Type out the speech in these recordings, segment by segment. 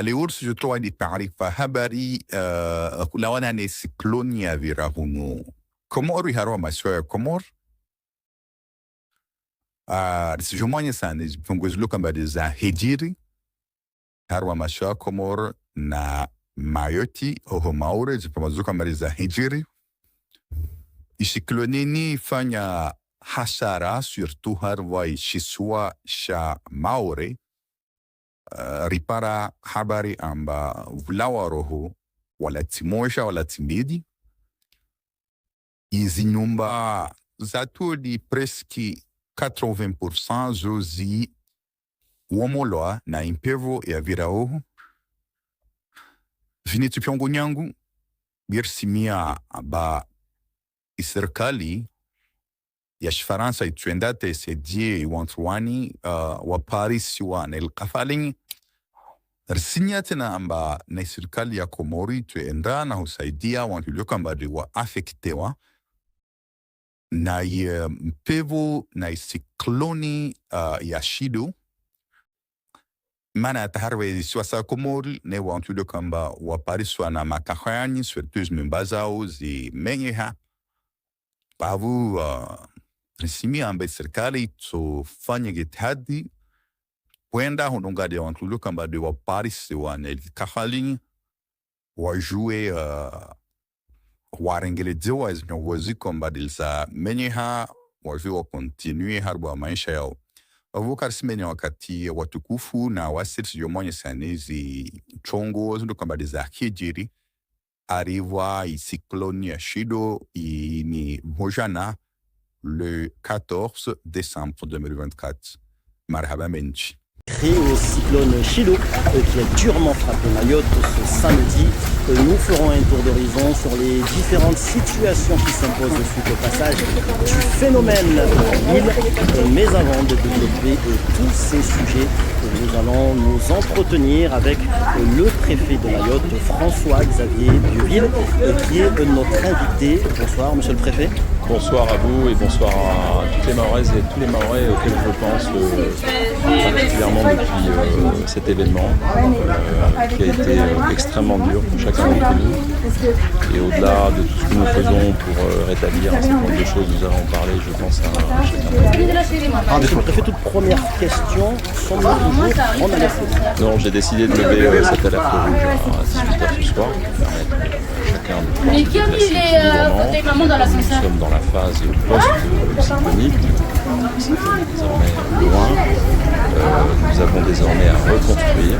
Liursi jutoa ni taarifa habari kulawana ni sikloni ya virahunu Komoro harwa masiwa ya Komoro. Sijumanya sana zipunguzuluka mbadi za hijiri harwa masiwa ya Komoro na Mayoti oho Maure zipunguzuluka mbadi za hijiri. Isikloni ni fanya hasara surtout harwa ishiswa sha Maure. Ripara habari amba vulawa roho wala timosha wala timbidi. Izi nyumba zatu di preski 80% zozi womoloa na impevo ya virao. Vinitu piongo nyangu birsimia ba iserikali ya Shifaransa ituendate sedie iwantuwani wa Paris wa na ilkafalini rsinyatena amba na serikali ya Komori tuenda na husaidia wantulioka mbadi wa afektewa na mpevo na sikloni ya Shido mana taharwe siwasa Komori ne wantulioka mba wa Paris wa na makahani surtout mbazao zi menyeha bavu Risimi ambaye serikali tufanye jitihadi kwenda hunungadi wantuluka mbadi wa Paris wa Kahali wajue warengelezewa zinawaziko mbadi za menyeha wajue wa continue harbu maisha yao. Wavuka risimeni wakati watukufu na wasiri yomonye sanezi chongo zinduka mbadi za hijiri arriva isikloni ya Shido ni mojana le 14 décembre 2024. Marhaba Menchi. Au cyclone Chido qui a durement frappé Mayotte ce samedi. Nous ferons un tour d'horizon sur les différentes situations qui s'imposent suite au passage du phénomène en île. Mais avant de développer tous ces sujets, nous allons nous entretenir avec le préfet de Mayotte, François-Xavier Bioville, qui est notre invité. Bonsoir, monsieur le préfet. Bonsoir à vous et bonsoir à toutes les Maoraises et tous les Maorais auxquels je pense particulièrement depuis cet événement qui a été extrêmement dur pour chacun d'entre nous. Et au-delà de tout ce que nous faisons pour rétablir un certain nombre de choses, nous allons parler, je pense, à chacun. Monsieur le préfet, toute première question, sommes-nous toujours en alerte rouge? Non, j'ai décidé de lever cette alerte rouge à 18h ce soir pour permettre chacun de pouvoir se déplacer librement. Nous sommes dans la phase post-cyclonique, ça fait désormais loin, nous avons désormais à reconstruire.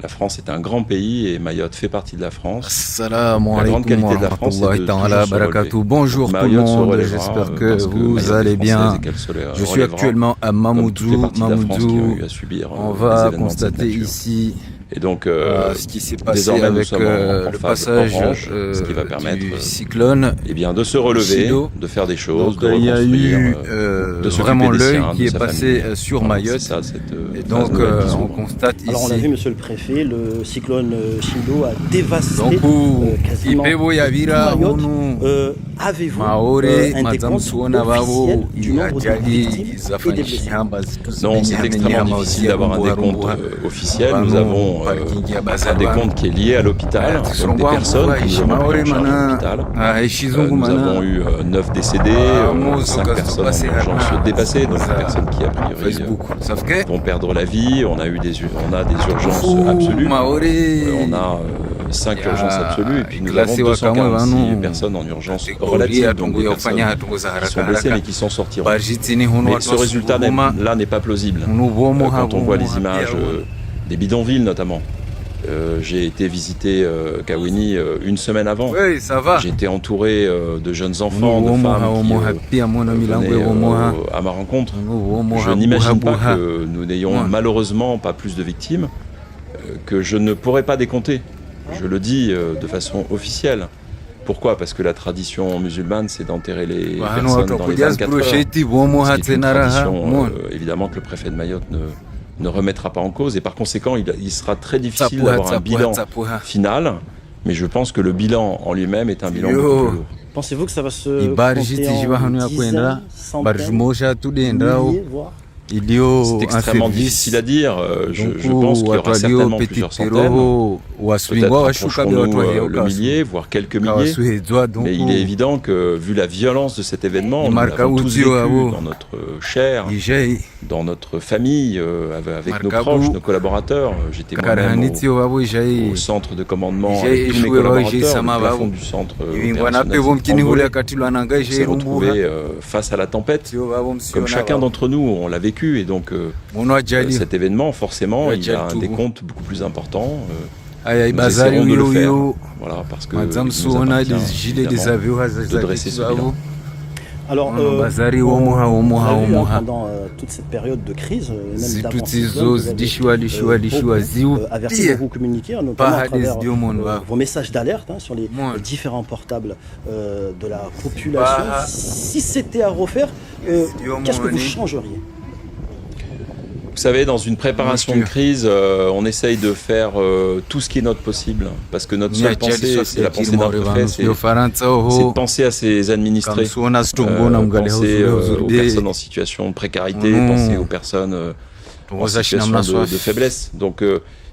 La France est un grand pays et Mayotte fait partie de la France. La grande qualité de la France, c'est de toujours se relever. Bonjour tout le monde, j'espère que vous allez bien. Je suis actuellement à Mamoudzou. On va constater ici et donc, ce qui s'est passé avec le passage orange, ce qui va permettre du cyclone, de se relever, de faire des choses, donc, de il y a eu vraiment l'œil qui est passé famille. sur Mayotte. Ça, et donc, on constate ici. Alors, on a vu, monsieur le préfet, le cyclone Chido a dévasté quasiment Mayotte. Avez-vous un décompte officiel du nombre de victimes et des blessés? Non, c'est extrêmement difficile d'avoir un décompte officiel. Nous avons un décompte qui est lié à l'hôpital, donc des personnes que nous avons pris en charge à l'hôpital. Nous avons eu 9 décédés, 5 personnes en urgence dépassées, donc des personnes qui a priori vont perdre la vie. On a des urgences absolues. On a 5 urgences absolues et puis nous avons 246 personnes en urgence relative, donc des personnes qui sont blessées mais qui s'en sortiront. Mais ce résultat-là n'est pas plausible. Quand on voit les images des bidonvilles notamment. J'ai été visiter Kawini une semaine avant. Oui, ça va. J'ai été entouré de jeunes enfants, de femmes qui venaient à ma rencontre. Je n'imagine pas que nous n'ayons malheureusement pas plus de victimes que je ne pourrais pas décompter. Je le dis de façon officielle. Pourquoi? Parce que la tradition musulmane, c'est d'enterrer les personnes dans les 24 heures. C'est une tradition, évidemment, que le préfet de Mayotte ne remettra pas en cause. Et par conséquent, il sera très difficile d'avoir un bilan final. Mais je pense que le bilan en lui-même est un bilan beaucoup plus lourd. Pensez-vous que ça va se compter en dizaines, centaines, milliers, voire C'est extrêmement difficile à dire. Je pense qu'il y aura certainement plusieurs centaines. Peut-être approcherons-nous le millier, voire quelques milliers. Mais il est évident que, vu la violence de cet événement, nous l'avons tous vécu dans notre chair, dans notre famille, avec nos proches, nos collaborateurs. J'étais moi-même au centre de commandement avec tous mes collaborateurs, au plafond du centre opérationnel. On s'est retrouvés face à la tempête, comme chacun d'entre nous, on l'a vécu, et donc cet événement, forcément, il y a un décompte beaucoup plus important. Nous essaierons de le faire, voilà, parce que il nous appartient, évidemment, de dresser ce bilan. Alors, pendant toute cette période de crise, même d'avant, vous avez averti vos communiqués, notamment à travers vos messages d'alerte sur les différents portables de la population. Si c'était à refaire, qu'est-ce que vous changeriez ? Vous savez, dans une préparation de crise, on essaye de faire tout ce qui est notre possible, parce que notre seule pensée, c'est la pensée d'un préfet, c'est de penser à ses administrés, penser aux personnes en situation de précarité, penser aux personnes en situation de faiblesse. Donc,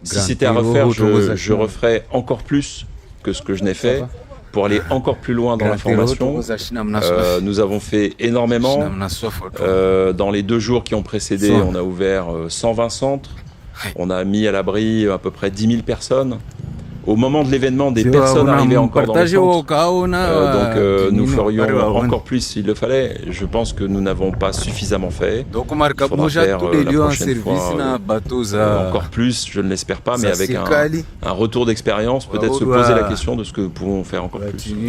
si c'était à refaire, je referais encore plus que ce que je n'ai fait, pour aller encore plus loin dans l'information. Nous avons fait énormément. Dans les 2 jours qui ont précédé, on a ouvert 120 centres. On a mis à l'abri à peu près 10 000 personnes. Au moment de l'événement, des personnes arrivaient encore dans les centres. Donc nous ferions encore plus s'il le fallait. Je pense que nous n'avons pas suffisamment fait. Il faudra faire la prochaine fois encore plus, je ne l'espère pas, mais avec un retour d'expérience, peut-être se poser la question de ce que nous pouvons faire encore plus. Monsieur le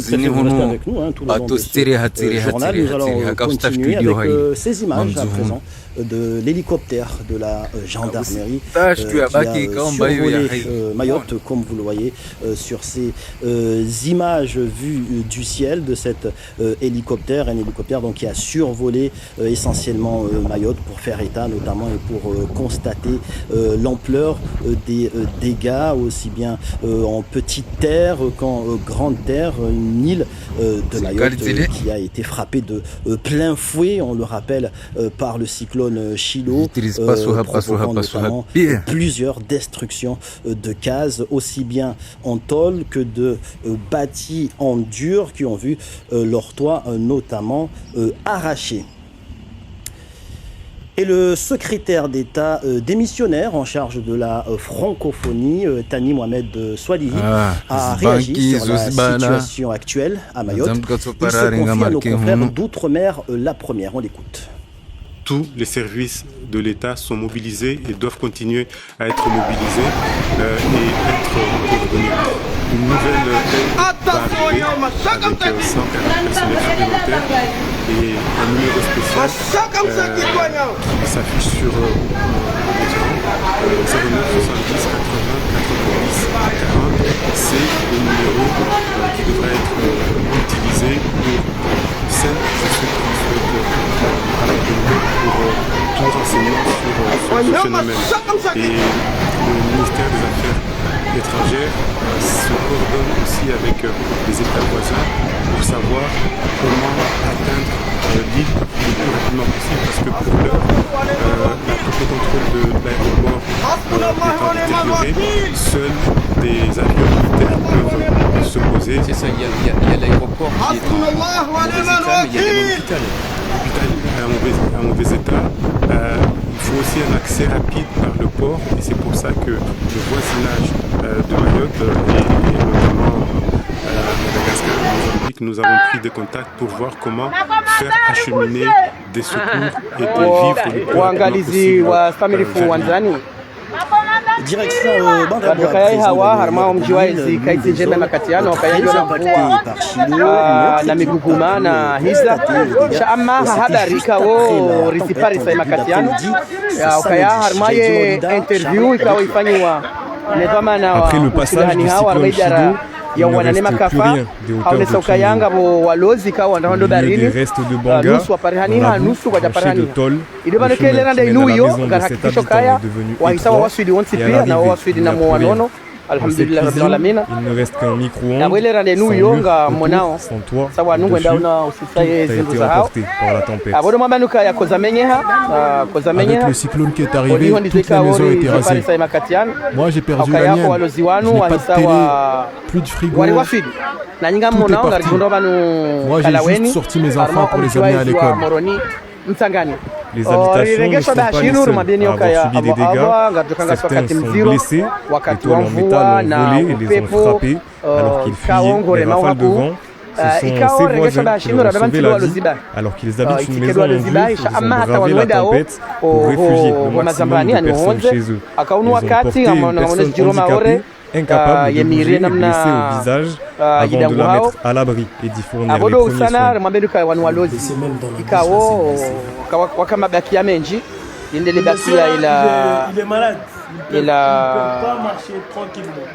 préfet, vous restez avec nous tout le long de ce journal. Nous allons continuer avec ces images à présent de l'hélicoptère de la gendarmerie qui a survolé Mayotte, comme vous le voyez sur ces images vues du ciel de cet hélicoptère, un hélicoptère donc, qui a survolé essentiellement Mayotte pour faire état notamment et pour constater l'ampleur des dégâts, aussi bien en petite terre qu'en grande terre, une île de Mayotte qui a été frappée de plein fouet, on le rappelle, par le cyclone Chido, provoquant notamment plusieurs destructions de cases, aussi bien en tôle que de bâtis en dur qui ont vu leurs toits notamment arrachés. Et le secrétaire d'État démissionnaire en charge de la francophonie, Thani Mohamed Swalihi, a réagi sur la situation actuelle à Mayotte. Il se confie à nos confrères d'outre-mer La Première. On l'écoute. Tous les services de l'État sont mobilisés et doivent continuer à être mobilisés et être coordonnés. Une nouvelle aide va arriver avec 140 personnels supplémentaires et un numéro spécial qui s'affiche sur l'écran, 09 70 80 90 40. C'est le numéro qui devrait être utilisé pour celles et ceux qui souhaitent pour tout renseignement sur ce phénomène. Et le ministère des Affaires étrangères se coordonne aussi avec les États voisins pour savoir comment atteindre l'île le plus rapidement possible, parce que pour l'heure, le contrôle de l'aéroport étant détérioré, seuls des avions militaires peuvent se poser. C'est ça, il y a l'aéroport qui est en mauvais état, mais il y a l'hôpital. L'hôpital est en mauvais état. Il faut aussi un accès rapide par le port, et c'est pour ça que le voisinage de Mayotte et notamment Madagascar, Mozambique, nous avons pris des contacts pour voir comment faire acheminer des secours et des vivres le plus rapidement possible. Direction Bandabwa, na miguguma na hiza shama hadarika wo risiparisa makatiano ukaya harmaye interview ikawa ifanywa après le passage du cyclone Chido, il ne reste plus rien des hauteurs de Kounou. Il y a des restes de Banga, on a branché de tôle, le chemin qui mène à la maison de cet habitant est devenu étroit et avec des alhamdulillah rabbil alamin. Il ne reste qu'un micro-ondes, sans toit, sans toit. Dessus, tout a été emporté par la tempête. Avec le cyclone qui est arrivé, toute la maison a été rasée. Moi, j'ai perdu la mienne. Je n'ai pas de télé, plus de frigo. Tout est parti. Moi, j'ai juste sorti mes enfants pour les amener à l'école. Les habitations ne sont pas les seules à avoir subi des dégâts. Certains sont blessés, les tôles en métal ont volé et les ont frappés alors qu'ils fuyaient. Les rafales de vent, ce sont ces voisins qui leur ont sauvé la vie alors qu'ils habitent une maison en vue. Ils ont bravé la tempête pour réfugier le maximum de personnes chez eux. Ils ont porté une personne handicapée, incapable de bouger et blessée au visage avant de la mettre à l'abri et d'y fournir les premiers soins. Il est malade. Il ne peut pas marcher tranquillement.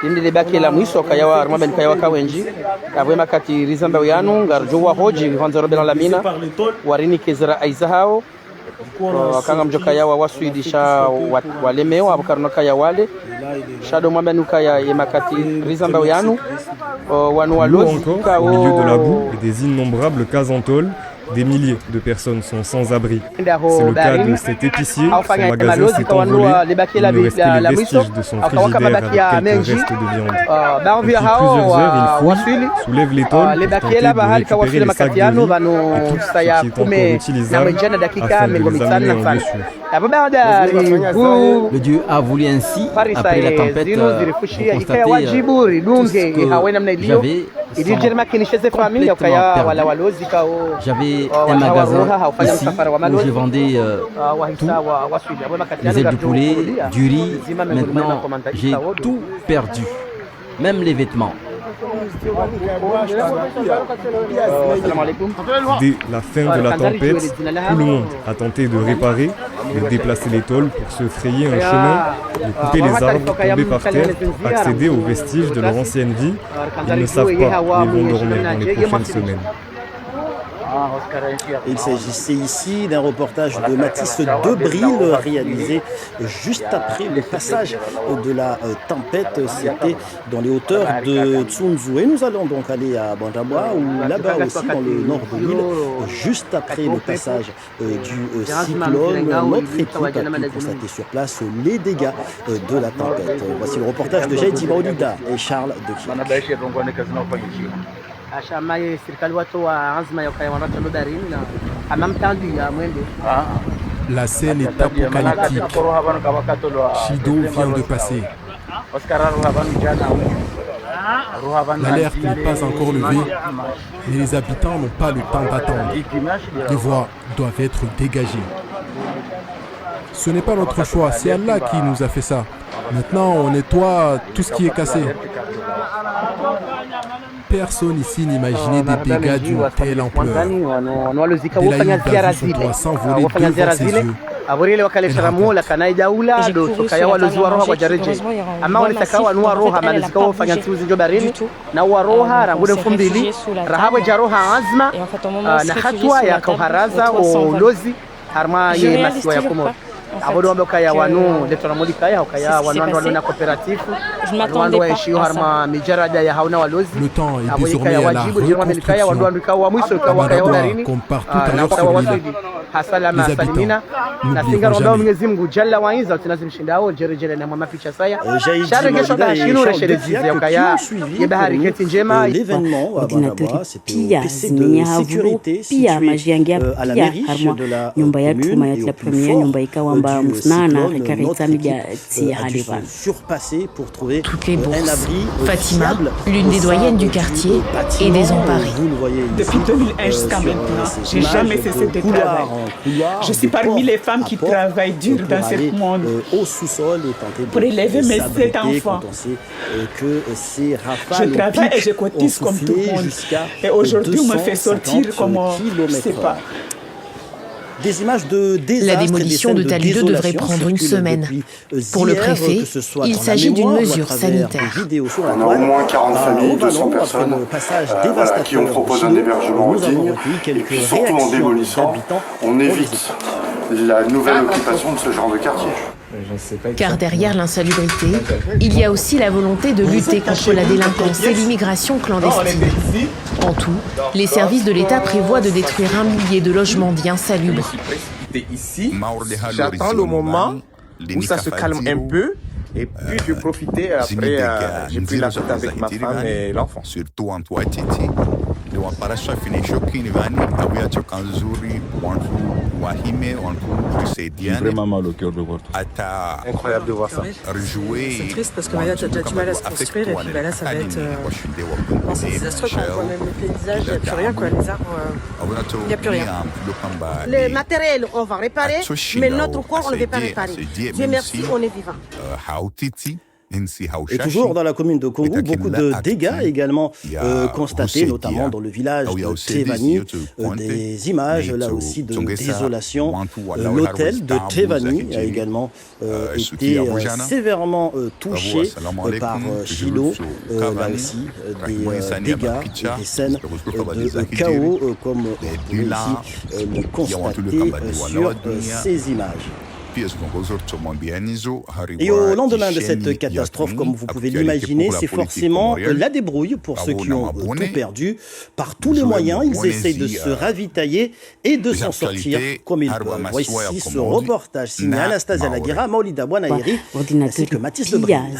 Indi baki la mwiso kayawa armaben kayawa kawenji avema kati rizamba yanu ngarjowa hoji vanzaro bela lamina warini kezra aizahao wakanga mjoka yawa waswidisha walemewa abukarno kaya wale shado mwambenu kaya yemakati rizamba yanu wanu walozi au milieu de la boue et des innombrables cases en tôle. Des milliers de personnes sont sans abri. C'est le cas de cet épicier. Son magasin s'est envolé. Il ne reste que les vestiges de son frigidaire avec quelques restes de viande. Depuis plusieurs heures, il fouille, soulève les tôles pour tenter de récupérer les sacs de riz et tout ce qui est encore utilisable afin de les amener en dessus. Le Dieu a voulu ainsi, après la tempête, vous constatez tout ce que j'avais j'avais un magasin ici où je vendais tout, les ailes de poulet, du riz. Maintenant, j'ai tout perdu, même les vêtements. Dès la fin de la tempête, tout le monde a tenté de réparer, de déplacer les tôles pour se frayer un chemin, de couper les arbres tombés par terre pour accéder aux vestiges de leur ancienne vie. Ils ne savent pas où ils vont dormir dans les prochaines semaines. Il s'agissait ici d'un reportage de Mathis Debril réalisé juste après le passage de la tempête. C'était dans les hauteurs de Tsunzu. Et nous allons donc aller à Bandabwa, ou là-bas aussi dans le nord de l'île, juste après le passage du cyclone. Notre équipe a pu constater sur place les dégâts de la tempête. Voici le reportage de Jaïdi Maolida et Charles Dekirk. La scène est apocalyptique. Shido vient de passer. L'alerte n'est pas encore levée, mais les habitants n'ont pas le temps d'attendre. Les voies doivent être dégagées. Ce n'est pas notre choix, c'est Allah qui nous a fait ça. Maintenant, on nettoie tout ce qui est cassé. Personne ici n'imaginait des dégâts d'une telle ampleur. Delaï a vu son toit s'envoler devant ses yeux. avorele wakaleshera mola kanaija ula do tukaya walozwa roha kwa jareje ama walitaka wanua roha malizika wafanya ntiuzi njo barini na waroha rangude mfumbili rahawe jaroha azma na hatwa ya kauharaza ulozi harma ye masiwa ya komoro abodo wambe kaya wanu letona modi kaya ukaya wanu wanu na coopérative wanu waishio harma mijaraja ya hauna walozi le temps est désormais à la reconstruction. Comme partout ailleurs sur l'île, hasalama salimina na singaromba Mwenyezi Mungu jalla waiza tunazimshindao jerejere na mama picha saya sharegesho na shinu resherezi ukaya ye bahari keti njema ordinateur pia zinyahavu pia majiangia pia harma nyumba yetu mayat la première nyumba ikawamba musnana rekarita media ti haliva toutes les bourses. Fatima, l'une des doyennes du quartier, est désemparée. Depuis 2001 jusqu'à maintenant, j'ai jamais cessé de travailler. Je suis parmi les femmes qui travaillent dur dans ce monde pour élever mes 7 enfants. Je travaille et je cotise comme tout le monde. Et aujourd'hui, on me fait sortir comme, je ne sais pas. La démolition de Tali 2 devrait prendre une semaine. Pour le préfet, il s'agit d'une mesure sanitaire. On a au moins 40 familles, 200 personnes qui ont proposé un hébergement digne. Et puis surtout en démolissant, on évite la nouvelle occupation de ce genre de quartier. Car derrière l'insalubrité, il y a aussi la volonté de lutter contre la délinquance et l'immigration clandestine. En tout, les services de l'État prévoient de détruire 1 millier de logements dits insalubres. Ici, j'attends le moment où ça se calme un peu. Et puis je profitais, après j'ai pris la route avec ma femme et l'enfant. Vraiment mal au cœur de voir tout ça. Incroyable de voir ça. C'est triste parce que Mayotte a déjà du mal à se construire et puis là ça va être... Non, c'est désastreux quand on voit même le paysage, il n'y a plus rien quoi, les arbres, il n'y a plus rien. Le matériel on va réparer, mais notre corps on ne va pas réparer. Dieu merci, on est vivant. Et toujours dans la commune de Congo, beaucoup de dégâts également constatés, notamment dans le village de Tevani. Des images là aussi de désolation. L'hôtel de Tevani a également été sévèrement touché par Chido. Là aussi, des dégâts et des scènes de chaos, comme on peut ici le constater sur ces images. Et au lendemain de cette catastrophe, comme vous pouvez l'imaginer, c'est forcément la débrouille pour ceux qui ont tout perdu. Par tous les moyens, ils essayent de se ravitailler et de s'en sortir comme ils peuvent. Voici ce reportage signé Anastasia Laguera, Maolida Bouanaïri, ainsi que Mathis Lebris. La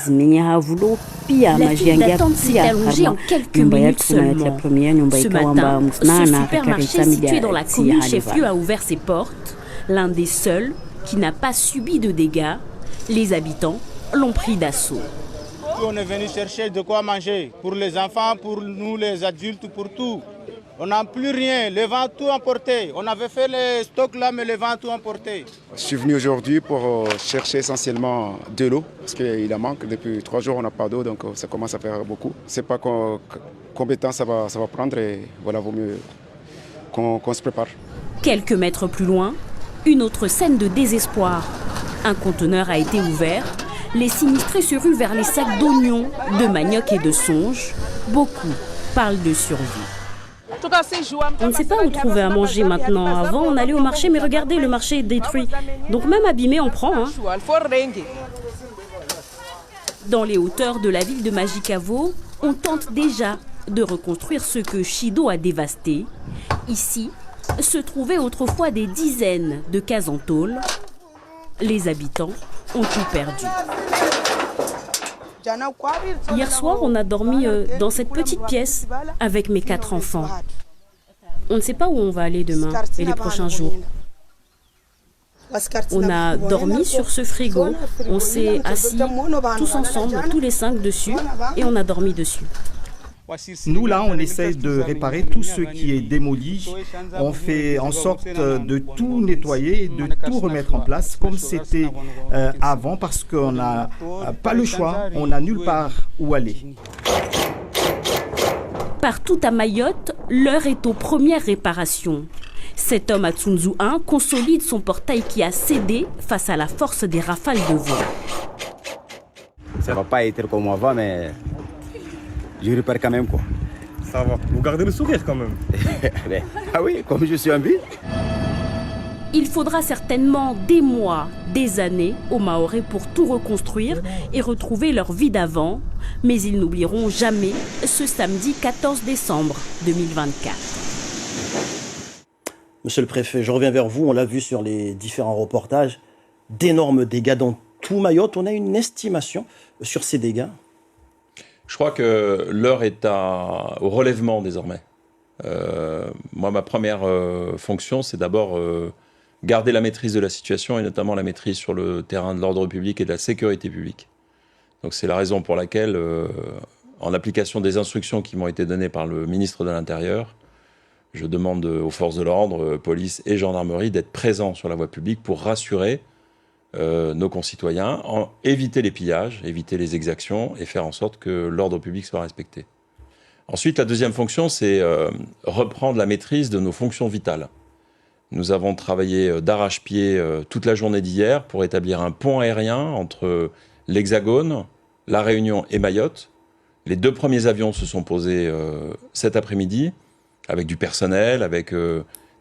file d'attente s'est allongée en quelques minutes seulement. Ce matin, ce supermarché situé dans la commune chef-lieu a ouvert ses portes. L'un des seuls qui n'a pas subi de dégâts, les habitants l'ont pris d'assaut. On est venu chercher de quoi manger, pour les enfants, pour nous les adultes, pour tout. On n'a plus rien, le vent a tout emporté. On avait fait les stocks là, mais le vent a tout emporté. Je suis venu aujourd'hui pour chercher essentiellement de l'eau, parce qu'il en manque. Depuis 3 jours, on n'a pas d'eau, donc ça commence à faire beaucoup. Je ne sais pas combien de temps ça va prendre, et voilà, vaut mieux qu'on se prépare. Quelques mètres plus loin, une autre scène de désespoir. Un conteneur a été ouvert. Les sinistrés se ruent vers les sacs d'oignons, de manioc et de songe. Beaucoup parlent de survie. On ne sait pas où trouver à manger maintenant. Avant, on allait au marché, mais regardez, le marché est détruit. Donc même abîmé, on prend. Dans les hauteurs de la ville de Majicavo, on tente déjà de reconstruire ce que Chido a dévasté. Ici, se trouvaient autrefois des dizaines de cases en tôle. Les habitants ont tout perdu. Hier soir, on a dormi dans cette petite pièce avec mes 4 enfants. On ne sait pas où on va aller demain et les prochains jours. On a dormi sur ce frigo, on s'est assis tous ensemble, tous les 5 dessus, et on a dormi dessus. Nous, là, on essaie de réparer tout ce qui est démoli. On fait en sorte de tout nettoyer, de tout remettre en place comme c'était avant, parce qu'on n'a pas le choix, on n'a nulle part où aller. Partout à Mayotte, l'heure est aux premières réparations. Cet homme à Tsunzu 1 consolide son portail qui a cédé face à la force des rafales de vent. Ça ne va pas être comme avant, mais je répare quand même, quoi. Ça va. Vous gardez le sourire quand même. Ah oui, comme je suis en vie. Il faudra certainement des mois, des années aux Mahorais pour tout reconstruire et retrouver leur vie d'avant. Mais ils n'oublieront jamais ce samedi 14 décembre 2024. Monsieur le préfet, je reviens vers vous. On l'a vu sur les différents reportages. D'énormes dégâts dans tout Mayotte. On a une estimation sur ces dégâts? Je crois que l'heure est au relèvement désormais. Moi, ma première fonction, c'est d'abord garder la maîtrise de la situation et notamment la maîtrise sur le terrain de l'ordre public et de la sécurité publique. Donc c'est la raison pour laquelle, en application des instructions qui m'ont été données par le ministre de l'Intérieur, je demande aux forces de l'ordre, police et gendarmerie, d'être présents sur la voie publique pour rassurer nos concitoyens, éviter les pillages, éviter les exactions et faire en sorte que l'ordre public soit respecté. Ensuite, la deuxième fonction, c'est reprendre la maîtrise de nos fonctions vitales. Nous avons travaillé d'arrache-pied toute la journée d'hier pour établir un pont aérien entre l'Hexagone, La Réunion et Mayotte. Les 2 premiers avions se sont posés cet après-midi, avec du personnel, avec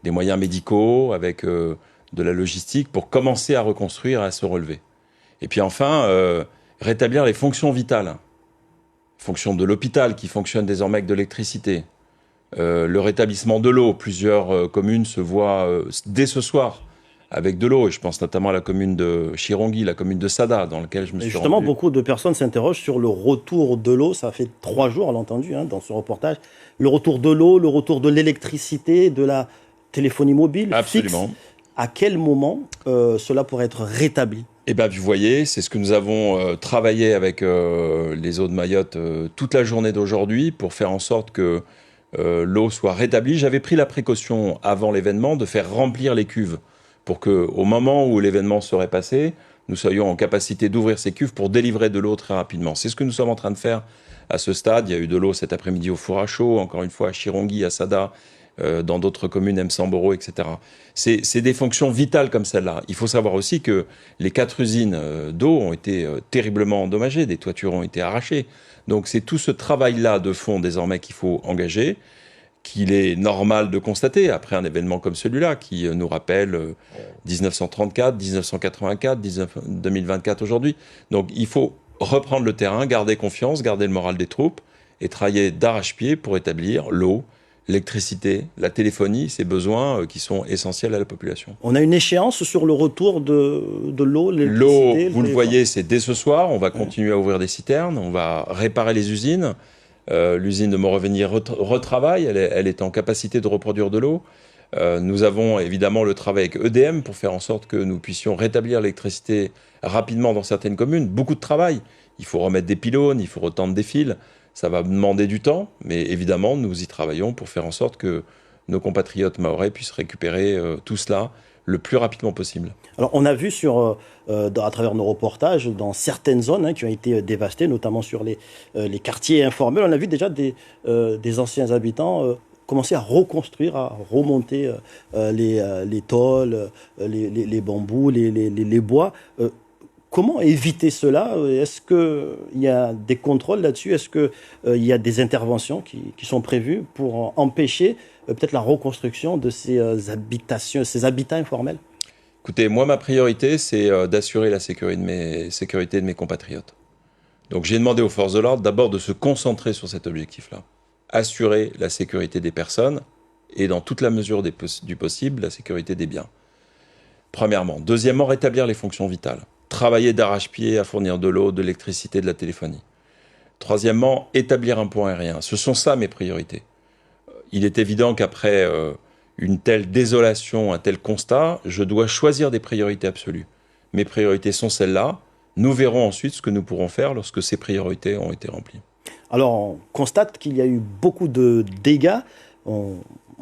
des moyens médicaux, avec de la logistique, pour commencer à reconstruire et à se relever. Et puis enfin, rétablir les fonctions vitales. Fonction de l'hôpital qui fonctionne désormais avec de l'électricité. Le rétablissement de l'eau. Plusieurs communes se voient dès ce soir avec de l'eau. Et je pense notamment à la commune de Chirongi, la commune de Sada, dans laquelle je me suis justement, rendu. beaucoup de personnes s'interrogent sur le retour de l'eau. Ça fait 3 jours, on l'a entendu dans ce reportage. Le retour de l'eau, le retour de l'électricité, de la téléphonie mobile. Absolument. Fixe. À quel moment cela pourrait être rétabli? Eh bien, vous voyez, c'est ce que nous avons travaillé avec les eaux de Mayotte toute la journée d'aujourd'hui pour faire en sorte que l'eau soit rétablie. J'avais pris la précaution avant l'événement de faire remplir les cuves pour qu'au moment où l'événement serait passé, nous soyons en capacité d'ouvrir ces cuves pour délivrer de l'eau très rapidement. C'est ce que nous sommes en train de faire à ce stade. Il y a eu de l'eau cet après-midi au four à chaud, encore une fois à Chirongi, à Sada, dans d'autres communes, Msamboro, etc. C'est des fonctions vitales comme celle-là. Il faut savoir aussi que les 4 usines d'eau ont été terriblement endommagées, des toitures ont été arrachées. Donc c'est tout ce travail-là de fond désormais qu'il faut engager, qu'il est normal de constater après un événement comme celui-là, qui nous rappelle 1934, 1984, 2024 aujourd'hui. Donc il faut reprendre le terrain, garder confiance, garder le moral des troupes et travailler d'arrache-pied pour établir l'eau, l'électricité, la téléphonie, ces besoins qui sont essentiels à la population. On a une échéance sur le retour de l'eau, l'électricité? L'eau, vous le voyez, c'est dès ce soir. On va continuer à ouvrir des citernes, on va réparer les usines. L'usine de Montrevenir retravaille, elle est en capacité de reproduire de l'eau. Nous avons évidemment le travail avec EDM pour faire en sorte que nous puissions rétablir l'électricité rapidement dans certaines communes. Beaucoup de travail. Il faut remettre des pylônes, il faut retendre des fils. Ça va demander du temps, mais évidemment, nous y travaillons pour faire en sorte que nos compatriotes mahorais puissent récupérer tout cela le plus rapidement possible. Alors, on a vu à travers nos reportages, dans certaines zones qui ont été dévastées, notamment sur les quartiers informels, on a vu déjà des anciens habitants commencer à reconstruire, à remonter les tôles, les bambous, les bois. Comment éviter cela? Est-ce qu'il y a des contrôles là-dessus? Est-ce qu'il y a des interventions qui sont prévues pour empêcher peut-être la reconstruction de ces habitats informels? Écoutez, moi, ma priorité, c'est d'assurer la sécurité de mes compatriotes. Donc j'ai demandé aux forces de l'ordre d'abord de se concentrer sur cet objectif-là. Assurer la sécurité des personnes et, dans toute la mesure du possible, la sécurité des biens. Premièrement. Deuxièmement, rétablir les fonctions vitales. Travailler d'arrache-pied à fournir de l'eau, de l'électricité, de la téléphonie. Troisièmement, établir un pont aérien. Ce sont ça mes priorités. Il est évident qu'après une telle désolation, un tel constat, je dois choisir des priorités absolues. Mes priorités sont celles-là. Nous verrons ensuite ce que nous pourrons faire lorsque ces priorités ont été remplies. Alors, on constate qu'il y a eu beaucoup de dégâts.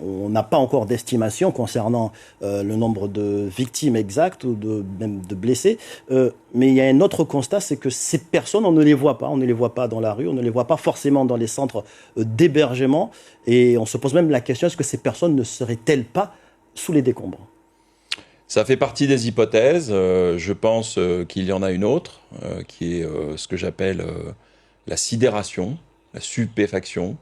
On n'a pas encore d'estimation concernant le nombre de victimes exactes ou même de blessés. Mais il y a un autre constat, c'est que ces personnes, on ne les voit pas. On ne les voit pas dans la rue, on ne les voit pas forcément dans les centres d'hébergement. Et on se pose même la question, est-ce que ces personnes ne seraient-elles pas sous les décombres? Ça fait partie des hypothèses. Je pense qu'il y en a une autre, qui est ce que j'appelle la sidération, la stupéfaction.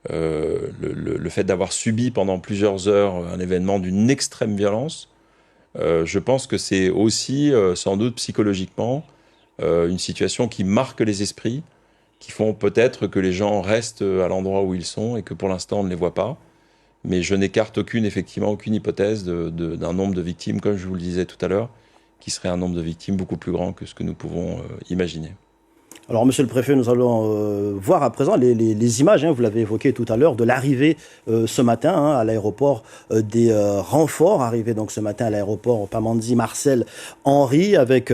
Le fait d'avoir subi pendant plusieurs heures un événement d'une extrême violence, je pense que c'est aussi sans doute psychologiquement une situation qui marque les esprits, qui font peut-être que les gens restent à l'endroit où ils sont et que pour l'instant on ne les voit pas. Mais je n'écarte aucune hypothèse d'un nombre de victimes, comme je vous le disais tout à l'heure, qui serait un nombre de victimes beaucoup plus grand que ce que nous pouvons imaginer. Alors, monsieur le préfet, nous allons voir à présent les images, vous l'avez évoqué tout à l'heure, de l'arrivée ce matin à l'aéroport des renforts, arrivés donc ce matin à l'aéroport Pamandzi Marcel Henry, avec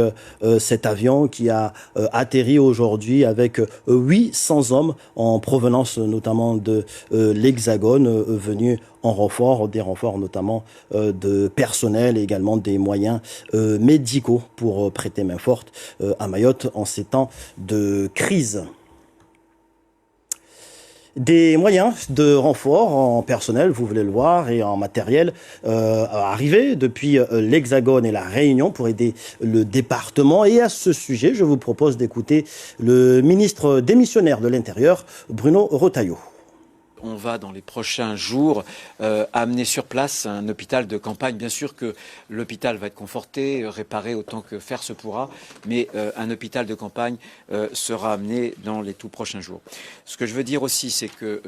cet avion qui a atterri aujourd'hui avec 800 hommes en provenance notamment de l'Hexagone, venus en renfort, des renforts notamment de personnel et également des moyens médicaux pour prêter main forte à Mayotte en ces temps de crise. Des moyens de renfort en personnel, vous voulez le voir, et en matériel arrivés depuis l'Hexagone et la Réunion pour aider le département. Et à ce sujet, je vous propose d'écouter le ministre démissionnaire de l'Intérieur, Bruno Retailleau. on va dans les prochains jours amener sur place un hôpital de campagne. Bien sûr que l'hôpital va être conforté, réparé autant que faire se pourra, mais un hôpital de campagne sera amené dans les tout prochains jours. Ce que je veux dire aussi, c'est que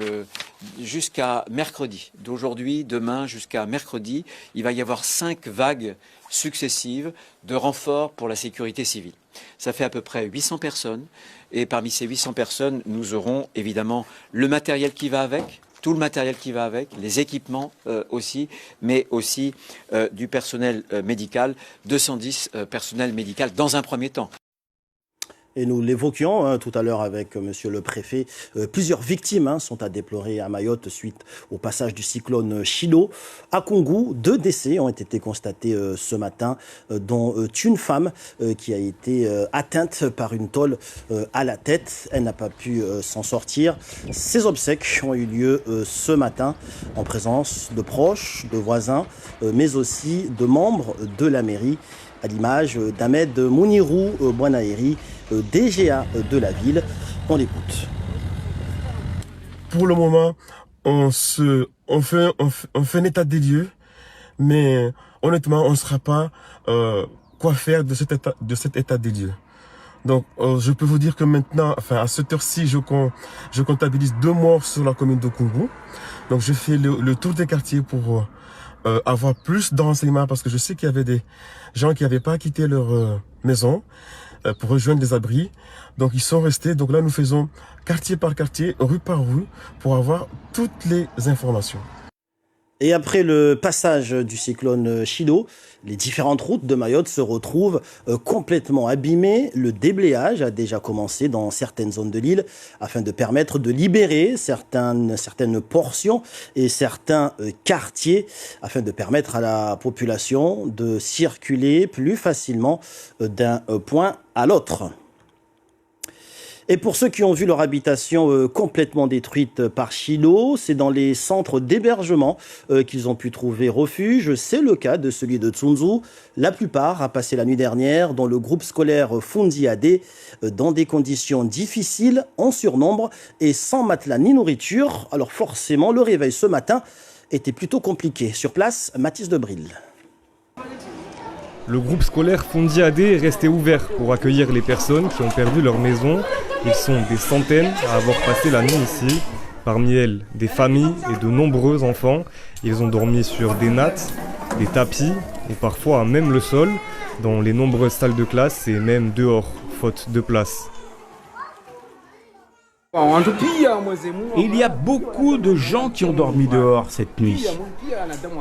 jusqu'à mercredi, d'aujourd'hui, demain, jusqu'à mercredi, il va y avoir 5 vagues successives de renforts pour la sécurité civile. Ça fait à peu près 800 personnes et parmi ces 800 personnes, nous aurons évidemment le matériel qui va avec, tout le matériel qui va avec, les équipements aussi, mais aussi du personnel médical, 210 personnels médicaux dans un premier temps. Et nous l'évoquions tout à l'heure avec monsieur le préfet. Plusieurs victimes sont à déplorer à Mayotte suite au passage du cyclone Chido. À Koungou, 2 décès ont été constatés ce matin, dont une femme qui a été atteinte par une tôle à la tête. Elle n'a pas pu s'en sortir. Ces obsèques ont eu lieu ce matin en présence de proches, de voisins, mais aussi de membres de la mairie, à l'image d'Ahmed Mounirou Bouanaeri, DGA de la ville. On l'écoute. Pour le moment, on fait un état des lieux, mais honnêtement, on ne saura pas quoi faire de cet état des lieux. Donc, je peux vous dire que maintenant, enfin, à cette heure-ci, je comptabilise 2 morts sur la commune de Koungou. Donc, je fais le tour des quartiers pour avoir plus de renseignements, parce que je sais qu'il y avait des gens qui n'avaient pas quitté leur maison pour rejoindre des abris. Donc ils sont restés. Donc là nous faisons quartier par quartier, rue par rue, pour avoir toutes les informations. Et après le passage du cyclone Chido, les différentes routes de Mayotte se retrouvent complètement abîmées. Le déblayage a déjà commencé dans certaines zones de l'île afin de permettre de libérer certaines portions et certains quartiers afin de permettre à la population de circuler plus facilement d'un point à l'autre. Et pour ceux qui ont vu leur habitation complètement détruite par Chido, c'est dans les centres d'hébergement qu'ils ont pu trouver refuge. C'est le cas de celui de Tsunzu. La plupart a passé la nuit dernière dans le groupe scolaire Fundiade dans des conditions difficiles, en surnombre et sans matelas ni nourriture. Alors forcément, le réveil ce matin était plutôt compliqué. Sur place, Mathis Debril. Le groupe scolaire Fundiade est resté ouvert pour accueillir les personnes qui ont perdu leur maison. Ils sont des centaines à avoir passé la nuit ici. Parmi elles, des familles et de nombreux enfants. Ils ont dormi sur des nattes, des tapis et parfois même le sol, dans les nombreuses salles de classe et même dehors, faute de place. Il y a beaucoup de gens qui ont dormi dehors cette nuit.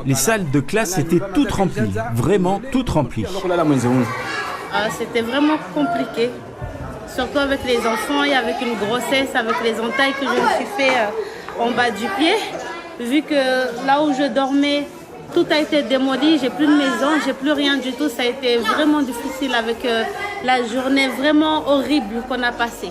Les salles de classe étaient toutes remplies, vraiment toutes remplies. C'était vraiment compliqué, surtout avec les enfants et avec une grossesse, avec les entailles que je me suis fait en bas du pied. Vu que là où je dormais, tout a été démoli, j'ai plus de maison, j'ai plus rien du tout. Ça a été vraiment difficile avec la journée vraiment horrible qu'on a passée.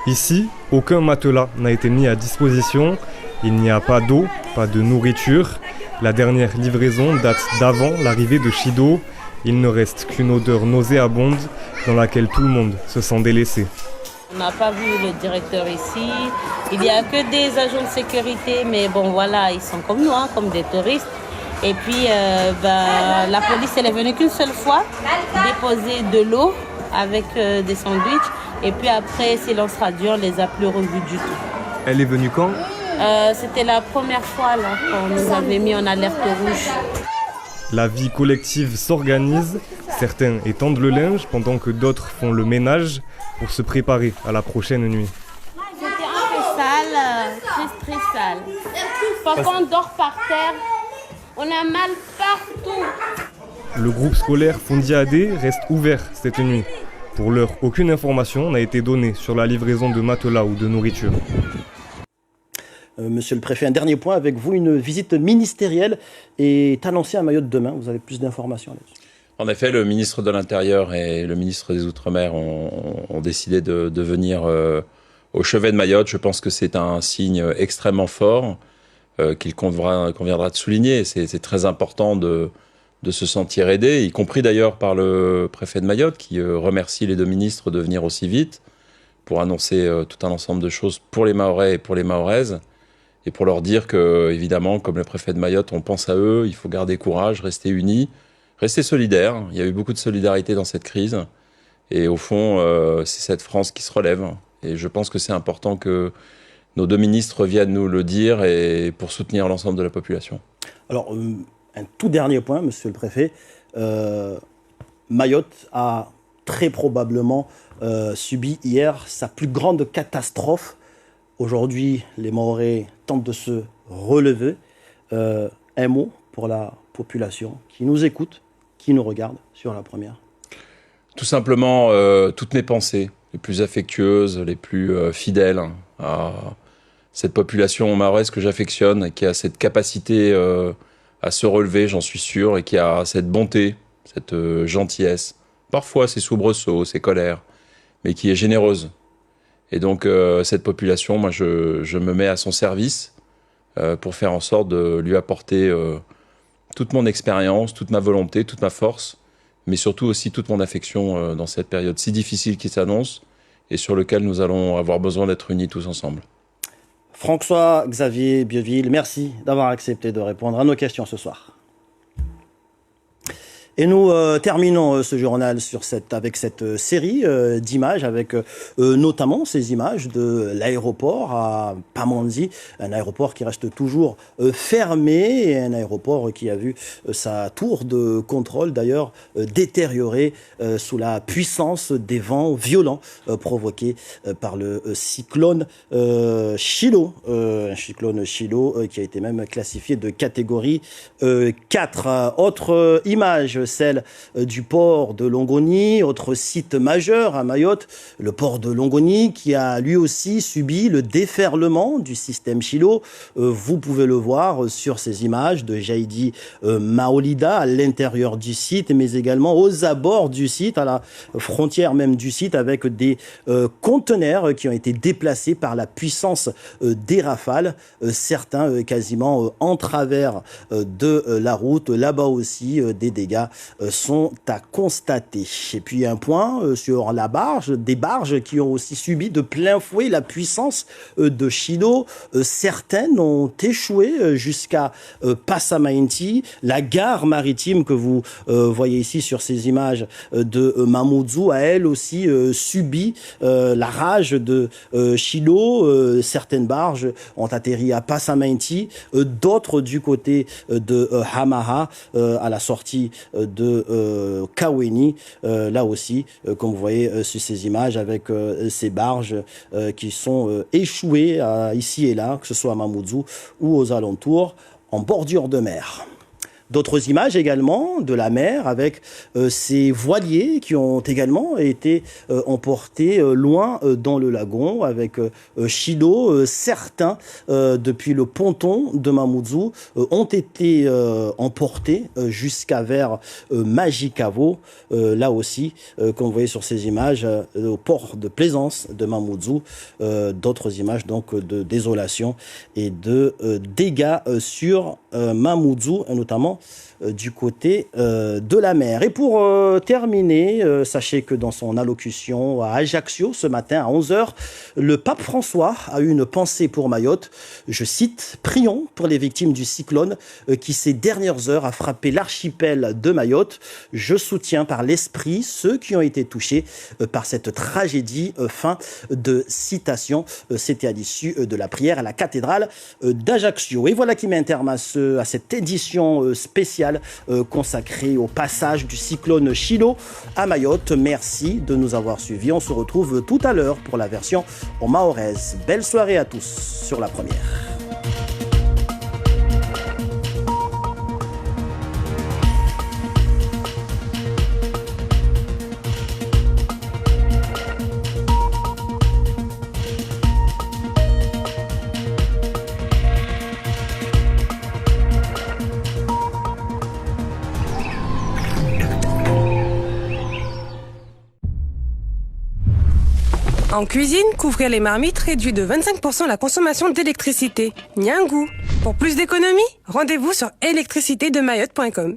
Ici, aucun matelas n'a été mis à disposition. Il n'y a pas d'eau, pas de nourriture. La dernière livraison date d'avant l'arrivée de Chido. Il ne reste qu'une odeur nauséabonde dans laquelle tout le monde se sent délaissé. On n'a pas vu le directeur ici. Il n'y a que des agents de sécurité, mais bon voilà, ils sont comme nous, comme des touristes. Et puis la police, elle est venue qu'une seule fois déposer de l'eau avec des sandwichs. Et puis après, silence radio, on ne les a plus revus du tout. Elle est venue quand ? C'était la première fois là, qu'on nous avait mis en alerte rouge. La vie collective s'organise. Certains étendent le linge pendant que d'autres font le ménage pour se préparer à la prochaine nuit. C'était un peu sale, très sale. Parfois on dort par terre, on a mal partout. Le groupe scolaire Fundiade reste ouvert cette nuit. Pour l'heure, aucune information n'a été donnée sur la livraison de matelas ou de nourriture. Monsieur le préfet, un dernier point avec vous. Une visite ministérielle est annoncée à Mayotte demain. Vous avez plus d'informations là-dessus? En effet, le ministre de l'Intérieur et le ministre des Outre-mer ont décidé de venir au chevet de Mayotte. Je pense que c'est un signe extrêmement fort qu'il conviendra de souligner. C'est très important de se sentir aidé, y compris d'ailleurs par le préfet de Mayotte qui remercie les 2 ministres de venir aussi vite pour annoncer tout un ensemble de choses pour les Mahorais et pour les Mahoraises. et pour leur dire que, évidemment, comme le préfet de Mayotte, on pense à eux, il faut garder courage, rester unis, rester solidaires. Il y a eu beaucoup de solidarité dans cette crise. Et au fond, c'est cette France qui se relève. Et je pense que c'est important que nos 2 ministres viennent nous le dire et pour soutenir l'ensemble de la population. Alors, un tout dernier point, monsieur le préfet. Mayotte a très probablement subi hier sa plus grande catastrophe. Aujourd'hui, les Mahorais tentent de se relever. Un mot pour la population qui nous écoute, qui nous regarde sur La Première. Tout simplement, toutes mes pensées, les plus affectueuses, les plus fidèles à cette population mahoraise que j'affectionne, qui a cette capacité à se relever, j'en suis sûr, et qui a cette bonté, cette gentillesse, parfois ses soubresauts, ses colères, mais qui est généreuse. Et donc cette population, moi je me mets à son service pour faire en sorte de lui apporter toute mon expérience, toute ma volonté, toute ma force, mais surtout aussi toute mon affection dans cette période si difficile qui s'annonce et sur laquelle nous allons avoir besoin d'être unis tous ensemble. François-Xavier Bieville, merci d'avoir accepté de répondre à nos questions ce soir. Et nous terminons ce journal avec cette série d'images, avec notamment ces images de l'aéroport à Pamandzi, un aéroport qui reste toujours fermé, et un aéroport qui a vu sa tour de contrôle d'ailleurs détériorée sous la puissance des vents violents provoqués par le cyclone Chido, un cyclone Chido qui a été même classifié de catégorie 4. Autre image, celle du port de Longoni, autre site majeur à Mayotte, le port de Longoni qui a lui aussi subi le déferlement du système Chilo. Vous pouvez le voir sur ces images de Jaidi Maolida à l'intérieur du site, mais également aux abords du site, à la frontière même du site, avec des conteneurs qui ont été déplacés par la puissance des rafales, certains quasiment en travers de la route. Là-bas aussi, des dégâts sont à constater. Et puis un point sur la barge, des barges qui ont aussi subi de plein fouet la puissance de Chido. Certaines ont échoué jusqu'à Passamainti. La gare maritime que vous voyez ici sur ces images de Mamoudzou a elle aussi subi la rage de Chido. Certaines barges ont atterri à Passamainti, d'autres du côté de Hamaha à la sortie de Kaweni, là aussi, comme vous voyez sur ces images, avec ces barges qui sont échouées ici et là, que ce soit à Mamoudzou ou aux alentours, en bordure de mer. D'autres images également de la mer avec ces voiliers qui ont également été emportés loin dans le lagon avec Chido. Certains, depuis le ponton de Mamoudzou, ont été emportés jusqu'à vers Majikavo. Là aussi, comme vous voyez sur ces images, au port de Plaisance de Mamoudzou. D'autres images donc de désolation et de dégâts sur Mamoudzou, notamment du côté de la mer. Et pour terminer, sachez que dans son allocution à Ajaccio ce matin à 11h, le pape François a eu une pensée pour Mayotte. Je cite: « Prions pour les victimes du cyclone qui ces dernières heures a frappé l'archipel de Mayotte. Je soutiens par l'esprit ceux qui ont été touchés par cette tragédie. » Fin de citation. C'était à l'issue de la prière à la cathédrale d'Ajaccio. Et voilà qui met un terme à cette édition spéciale consacrée au passage du cyclone Chido à Mayotte. Merci de nous avoir suivis. On se retrouve tout à l'heure pour la version en mahoraise. Belle soirée à tous sur La Première. En cuisine, couvrir les marmites réduit de 25% la consommation d'électricité. Nyangou. Pour plus d'économies, rendez-vous sur électricité-de-mayotte.com.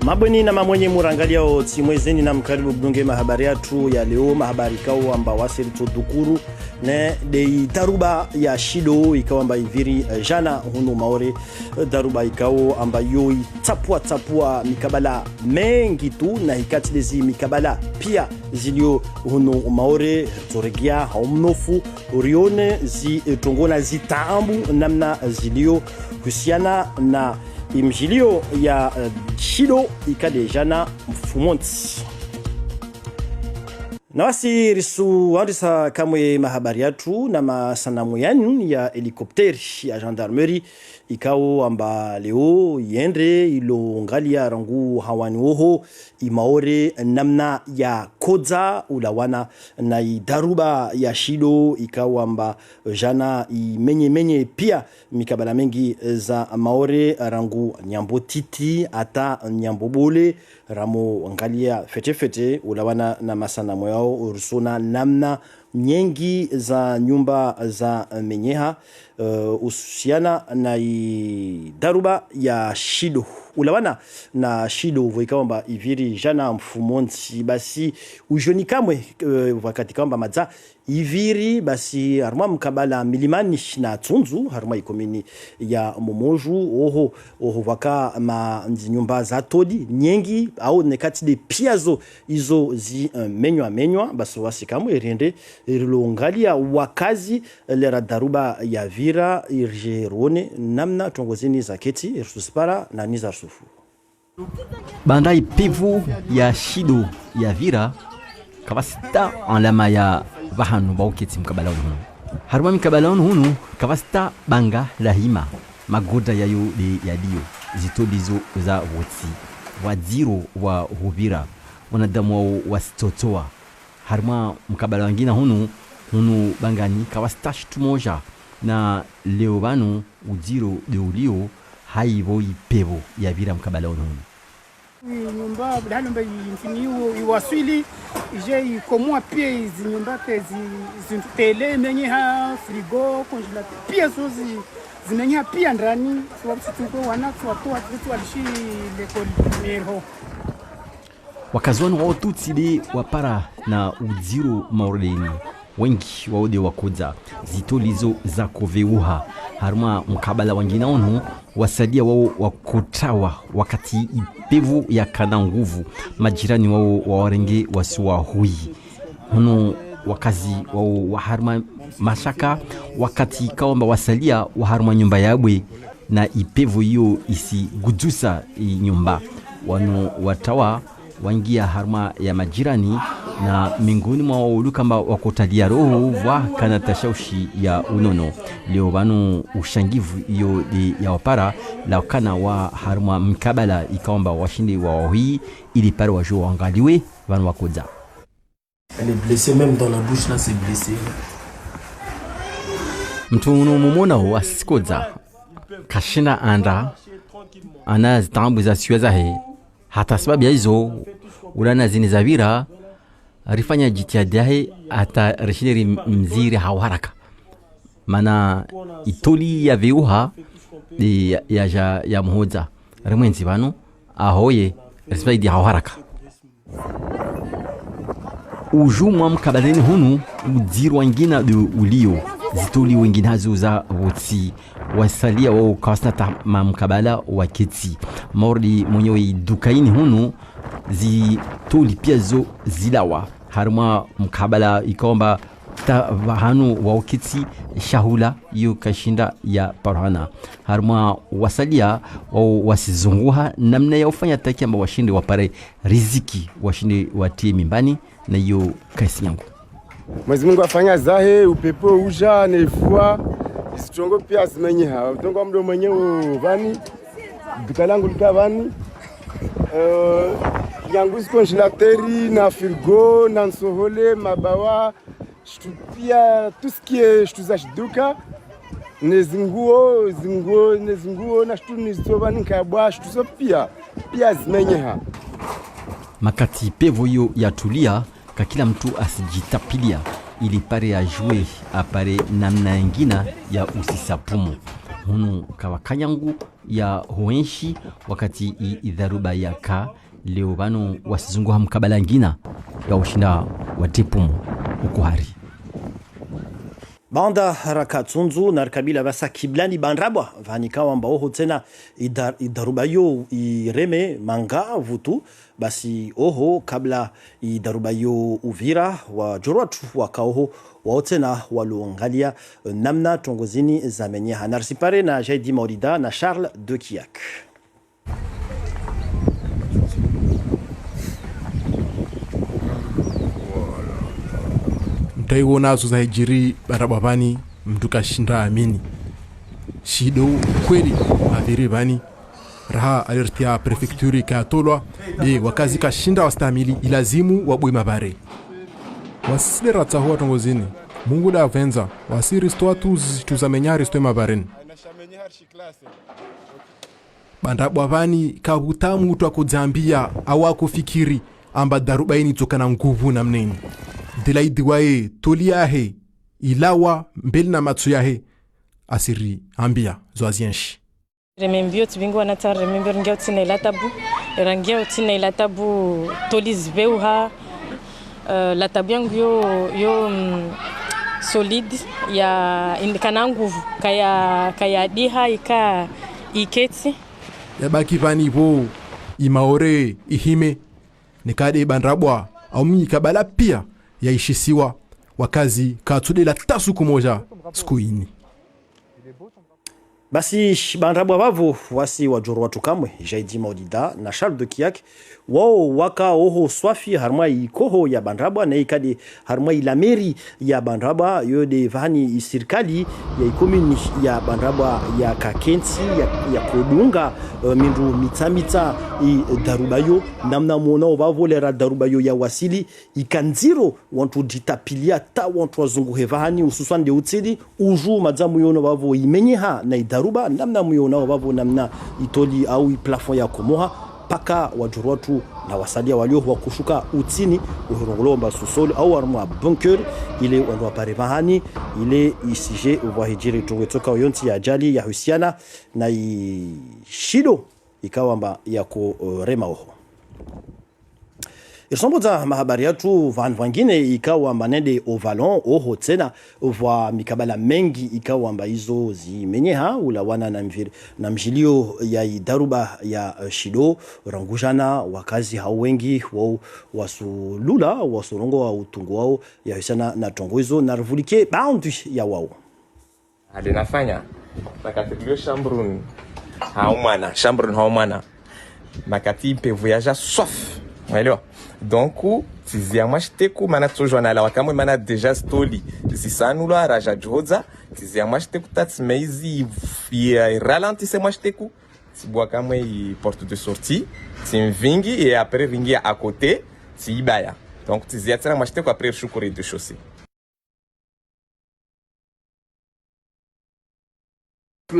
Mabweni na mamwenye murangalia o timwezeni na mkaribu budunge mahabari yatu ya leo mahabari kao amba wasiri tudukuru ne de daruba ya shido ikawa amba iviri jana hunu maore daruba ikao amba yo tapua mikabala mengi tu na hikati lezi mikabala pia zilio hunu maore toregia haumnofu urione zi tongona zitambu namna zilio kusiana na imjilio ya shido ikadejana mfumonti. Na wasi risu wandisa kamwe mahabari yatu na masanamu yanu ya helikopteri ya gendarmerie ikao amba leo yendre ilo ngalia rangu hawani oho imaore namna ya kodza ulawana na daruba ya shido ikao amba jana menye pia mikabala mengi za maore rangu nyambo titi ata nyambo bole ramo ngalia fete ulawana na masanamu yao urusona namna nyengi za nyumba za menyeha usiana na daruba ya shido ulawana na shido voikamba iviri jana mfumonti basi ujoni kamwe wakati kamba madza iviri basi haruma mkabala milimani na tunzu haruma ikomini ya momoju oho waka ma nyumba za todi nyengi au nekati de piazo izo zi menywa basi wasikamwe rende rilongalia wakazi lera daruba ya vira irjerone namna tongozini zaketi irsuspara na niza sufu bandai pevu ya shido ya vira kavasita en lama ya vahanu bauketi mkabala hunu haruma mkabala hunu kavasita banga lahima magoda yayo de yadio zitolizo za wotsi wadziro wa huvira wanadamu wasitotoa haruma mkabala wengine hunu bangani kavasita shtumoja na leo banu ujiro de ulio haivo ipevo ya vira mkabala hunu nyumba bidhano mba yintiniwo iwaswili ije ikomwa pia izi nyumba tele menyeha frigo congelateur pia zozi zimenyeha pia ndani sababu situko wanatu watu walishi lekoli merho wakazwani wao tutside wapara na ujiro maureni wengi waode wakoza zitolizo za koveuha haruma mkabala wengine onu wasadia wao wakotawa wakati ipevu ya kana nguvu majirani wao wawarenge wasiwa hui huno wakazi wao waharuma mashaka wakati kaomba wasalia waharuma nyumba yabwe na ipevu hiyo isi gujusa nyumba wano watawa wangia harma ya majirani na mingoni mwa ulukamba wakotalia roho wa kana tashaushi ya unono leo banu ushangivu iyo ya wapara la kana wa harma mkabala ikaomba washindi wa wahi ili pale wajua waangaliwe banu wakoza. Elle est blessée même dans la bouche là, c'est blessé. Mtu mumona wa sikoza kashina anda ana zitambu za siweza he hata sababu ya hizo ulana zini za vira rifanya jitihada he hata rishiri mziri hawaraka mana itoli ya viuha ya mhoza rimwenzi bano ahoye risbaidi hawaraka ujumwa mkabaleni hunu udziru wengine de ulio zitoli wengine hazo za wotsi wasalia wao kasnata mkabala wa keti mordi mwenyewe dukaini hunu zitoli pia zo zilawa harma mkabala ikomba ta hanu wa keti shahula yu kashinda ya parhana harma wasalia wao wasizunguha namna ya ufanya takiamba washinde wapare riziki washinde watie mimbani na hiyo kaisi yangu. Mwenyezi Mungu afanya zahe upepo uja nevua isitongo pia zimenyeha utongo mdo mwenyewe vani dukalangu likavani yangu congélateri na frigo na nsohole mabawa pia tout ce qui est shtuza shiduka nezinguo na shtu nizovani kabwa shtuzo pia zimenyeha makati pevo hiyo yatulia ka kila mtu asijitapilia ili pare ajue apare namna nyingine ya usisapumu hunu kawa kanyangu ya huenshi wakati idharuba ya ka leo banu wasizunguha mkabala ngina ya ushinda wa tipumu ukuhari banda harakatsunzu narkabila basa kiblani bandrabwa vanikawa ambao tena idarubayo ireme manga vutu basi oho kabla idarubayo Uvira wa jorwatu wakaoho wao tena walongalia namna tongozini zamenye hanarsipare na Jaidi Maurida na Charles de Kiak. mtaiwona zuzahijiri barababani mtu kashinda amini shido kweli aviri bani raha alertia prefecture katolwa de wakazi kashinda wastamili ilazimu wabwe mabare wasidera tsaho tongozini mungu la venza wasiri stoa tuzamenya risto mabaren banda bwavani kabutamu twakudzambia awakufikiri amba darubaini tokana nguvu na mneni dilaidiwae toliahe ilawa mbeli na matsu yahe asiri ambia zoazienshi remembio tibingu wanata remembio ringia utina ilatabu rangia utina ilatabu tolizveuha latabu yangu yo solide ya indikana nguvu kaya diha ika iketi yabaki vani vo imaore ihime nikade bandrabwa au mikabala pia yaishisiwa wakazi katudela tasu kumoja skuini basi bandrabwa bavo wasi wajoro watu kamwe Jaidi Maudida na Charles de Kiak wao waka oho swafi harma ikoho ya bandrabwa na ikade harma ilameri ya bandrabwa yode vani isirikali ya ikomuni ya bandrabwa ya kakensi ya kodunga mindu mitamita darubayo namna muona obavolera darubayo ya wasili ikanziro wantu ditapilia ta wantu wazunguhe vani ususwan de utsidi uju madzamu yono bavo imenyeha na daruba namna muyona wabavo namna itoli au plafond ya komoha paka wajurwatu na wasalia walio wa kushuka utini uhirongolomba susoli au armwa bunker ile wando parevahani ile isije ubahijiri tungetoka yonti ya ajali ya husiana na shido ikawamba yako rema oho Isomboza mahabari yetu vangine ikawa manende ovalon oho tena vwa mikabala mengi ikawa amba hizo zimenyeha ulawana na mjilio ya daruba ya shido rangujana wakazi hao wengi wao wasulula wasurongo wa utungu wao ya hisana na tongo hizo na revulike bound ya wao alinafanya makatilio chambrun haumana makati pe voyager sauf mwelewa donc tizia mwashiteku mana tsojwana la wakamwe mana deja stoli zisanula raja joza tizia mwashiteku tatsmeizi ya ralentisse mwashiteku tibwa kamwe i porte de sortie timvingi et après ringi à côté tibaya donc tizia tsana mwashiteku après shukuri de chaussée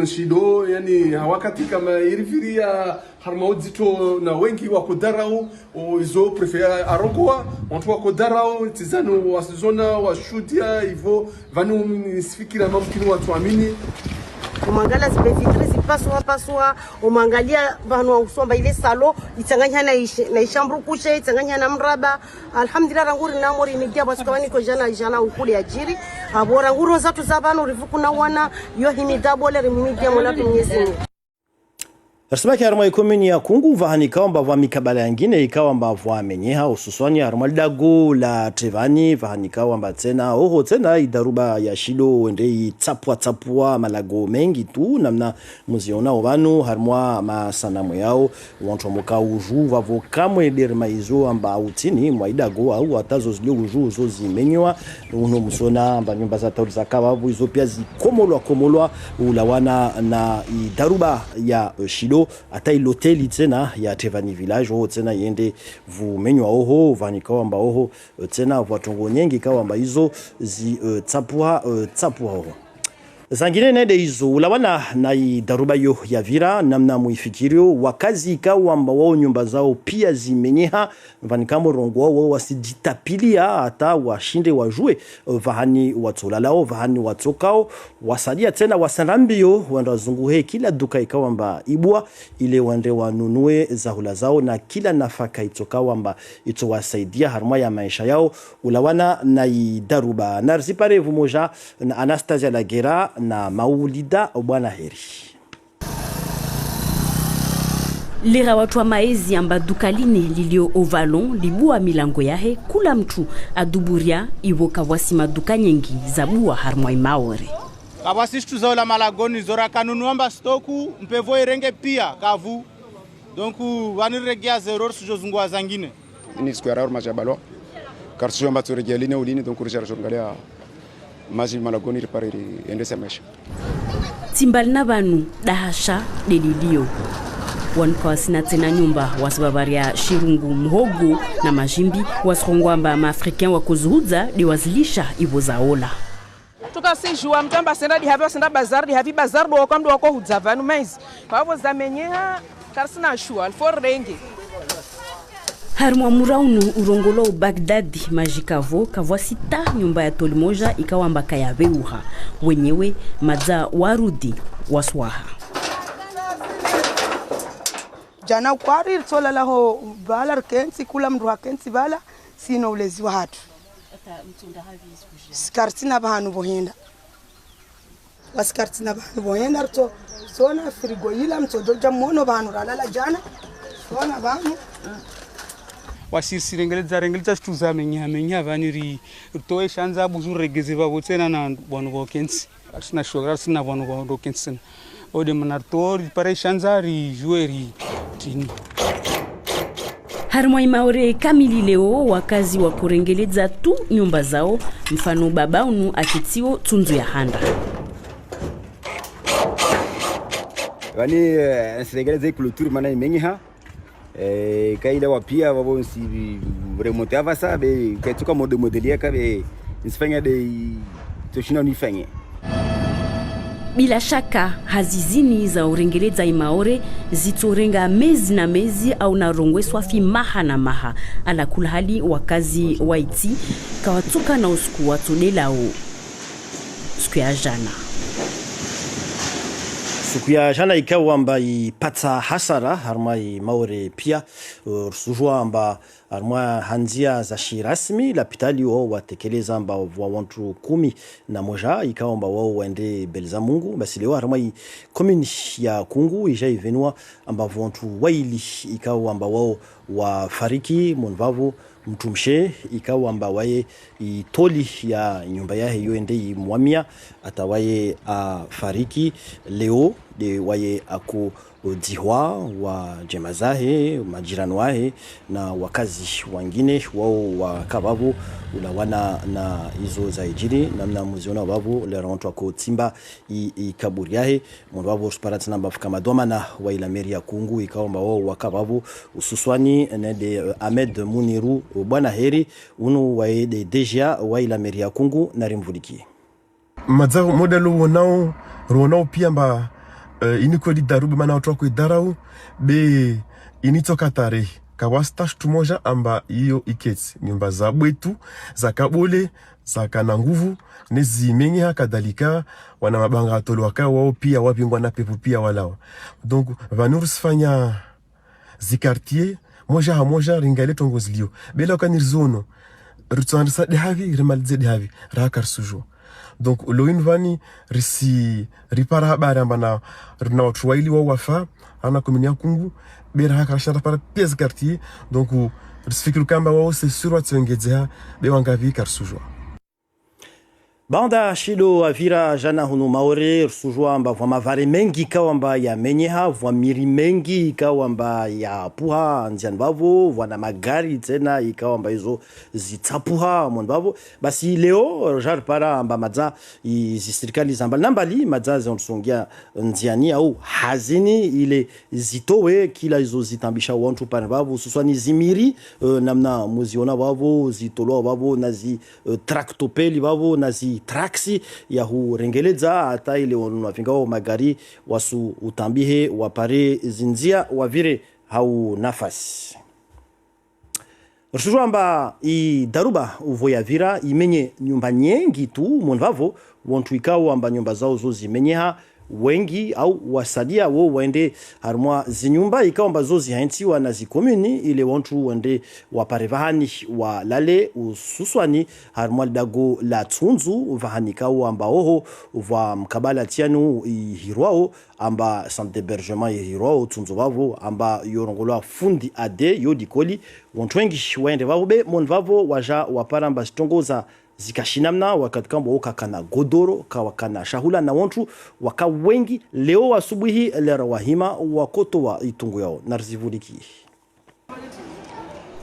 Shido yani hawakati kama iriviria harmaudito na wengi wako darau izo prefera arokoa watu wako darau tizano wasizona washudia hivyo vanu msifikira mamkini watu amini umangalia zibefitri zipaswa umangalia vanu usomba ile salo itanganya na ishambru kushe itanganya na mraba alhamdulillah ranguri na mori migia basikawani ko jana ukuli ajiri abora nguro zatu zabano rivuku na wana yo himidabole rimidia mwana tunyezini Rasmaki harma ikomini ya kungu vahani kawamba vwa mikabala yangine ikawamba vwa menyeha ususwani harma lidago la trevani vahani kawamba tena oho tena idaruba ya shido wende tapua malago mengi tu namna muziona ovanu harma masanamu yao wantu moka uju vavo kamwe derma izo amba utini mwa idago au atazo zilio uju zo zimenywa uno musona amba nyumba za tauri za kawavu izo pia zikomolwa ulawana na idaruba ya shido ata iloteli tena ya Tevani village oho tena yende vumenywa oho vanikawamba oho tena vatongo nyengi kawamba hizo zi tapua oho zangine nede hizo ulawana na daruba yo ya vira namna muifikirio wakazi ikawa amba wao nyumba zao pia zimenyeha vanikamo rongo wao wasijitapilia hata washinde wajue vahani watsolalao vahani watsokao wasadia tena wasanambio wanda zunguhe kila duka ikawa amba ibwa ile wande wanunue zahula zao na kila nafaka itokawa amba itowasaidia harma ya maisha yao ulawana na daruba narzipare vumoja na Anastasia Lagera na Maulida Bwana Heri. Lera watu wa maezi amba dukaline lilio ovalon libua milango yahe kula mtu aduburia iwoka wasima duka nyingi zabua harmoi maore. Kabasistu za la malagoni zora kanunuamba stoku mpevo irenge pia kavu. Donc waniregia zero sujozungwa zangine. Ni square hour majabalo. Karsujo mbatsuregia line uline donc recherche ngalia maji malagoni ripareri endesa mesha. Timbali na banu dahasha delilio. Wankawasina tena nyumba wasababaria shirungu mhogo na majimbi wasrongwamba maafricain wakozuhudza diwazilisha ivo zaola. Tukasijua mtamba senda dihavi senda bazar do kwamdo wako hudza vanu mais. Kwa hivyo zamenyeha karsina shua alforenge. Harmwa muraunu urongolo Baghdadi majikavo kavwasita nyumba ya tolimoja ikawamba kaya veuha wenyewe madza warudi waswaha. Jana kwari tsola laho balar kensi kula mndu hakensi bala sino ulezi wa hatu. Skartina bahanu bohenda. Waskartina bahanu bohenda rto sona frigo ila mtodo jamono bahanu ralala jana. Sona bahanu wasisirengeleza stuza menya vaniri toy shanza buzuregeze babo tsena na bono bokensi asina shogra sina bono bokensi ode manartor pare shanza ri joueri tini Harmoi maore kamili leo wakazi wa kurengeleza tu nyumba zao mfano babaunu akitio tunzu ya handa. Wani nsiregeleze kuluturi mana imenyiha kaida wapia wabo si remonte avasa be ketuka modelia kabe nsifanya de toshina nifanye. Bila shaka hazizini za urengeleza imaore zitorenga mezi na mezi au na rongweswa fi maha na maha ala kulhali wakazi waiti kawatuka na usku watodela o siku ya jana. Siku ya jana ikawa amba ipata hasara harmai maore pia rusujua amba harma hanzia za shirasmi lapitali wao watekeleza amba wa wantu 11 ikawa amba wao waende belza Mungu basi leo harmai komini ya Kungu ija ivenua amba wantu waili ikawa amba wao wafariki monvavo mtumshe ikawa amba waye itoli ya nyumba yahe yoende mwamia atawaye fariki leo de waye ako dihwa wa jemazahe majirani wahe na wakazi wengine wao wakababu ulawana na hizo za ijiri namna muziona babu le ronto ko timba ikaburi yahe mbabu sparat namba kama domana wa ila meri ya Kungu ikaomba wao wakababu ususwani ne de Ahmed Muniru Bwana Heri unu wa de deja wa ila meri ya Kungu na rimvuliki mazao modelo wonao pia mba inikoli darubu mana otoko darau be initoka tarehe kawasta tumoja amba iyo iketi nyumba za bwetu za kabole za kana nguvu nezimenye hakadhalika wana mabanga atolo wakao wao pia wapingwa na pepo pia walao donc vanurusfanya zikartier moja ringale tongozlio bela kanirzono rutsansa de havi remalze de havi rakar sujo donc loin vani risi ripara habari ambana na watu waili wa wafa ana komini Kungu bera hakashara para pièce quartier donc risifikiru kamba wao c'est sur watsengezea be wangavi karsujo Banda shido avira jana hunu maore sujua amba vwa mavare mengi kawamba ya menyeha vwa miri mengi kawamba ya puha njian bavo vwa magari tena ikawamba hizo zitapuha mon bavo basi leo jar para amba madza serikali zambali nambali madza zonsongia njiani au hazini ile zitowe kila hizo zitambisha wantu para bavo suswani zimiri namna muziona bavo zitolo bavo nazi traktopeli bavo nazi i traksi ya hurengeleza hata ile wanavingao magari wasu utambihe wapare zinzia wavire hau nafasi Rushujamba i daruba uvoya vira imenye nyumba nyengi tu monvavo wantu ikao amba nyumba zao zo zimenyeha wengi au wasadia wo wende harmwa zinyumba ikao amba zo zihaintiwa na zikomuni ile wantu wende waparevahani wa lale ususwani harmwa dago la tunzu vahani kao amba oho uva mkabala tianu hirwao amba centre d'hébergement hirwao tunzu vavo amba yorongolwa fundi ade yodikoli wantu wengi wende vavo be monvavo waja waparamba stongoza zikashinamna wakati kama wakakana godoro kawakana shahula na wantu waka wengi leo asubuhi lera wahima wakoto wa itungu yao narzivuliki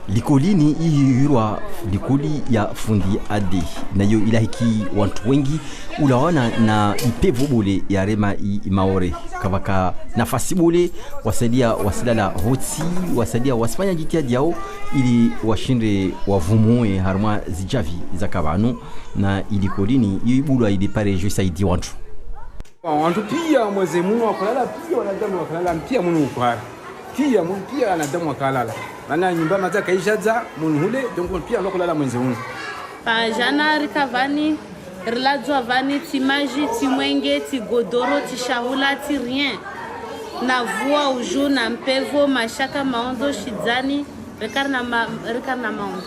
likolini ihirwa likoli ya fundi adi nayo ilahiki wantu wengi ulawana na ipevo bole ya rema maore kavaka nafasi bole wasadia wasilala hoti wasadia wasifanya jitihadi yao ili washinde wavumue harma zijavi za kabanu na ilikolini ibulwa ili pare jo saidi wantu pia mweze munu wakalala pia wanadamu wakalala pia munu ukwara pia munu pia wanadamu wakalala mana nyumba maza kaishaza munu hule donc pia lokalala mwenze munu jana rikavani riladzwa vani timaji timwenge tigodoro tishahula ti rien na vua uju na mpevo mashaka maondo shidzani rekarna maondo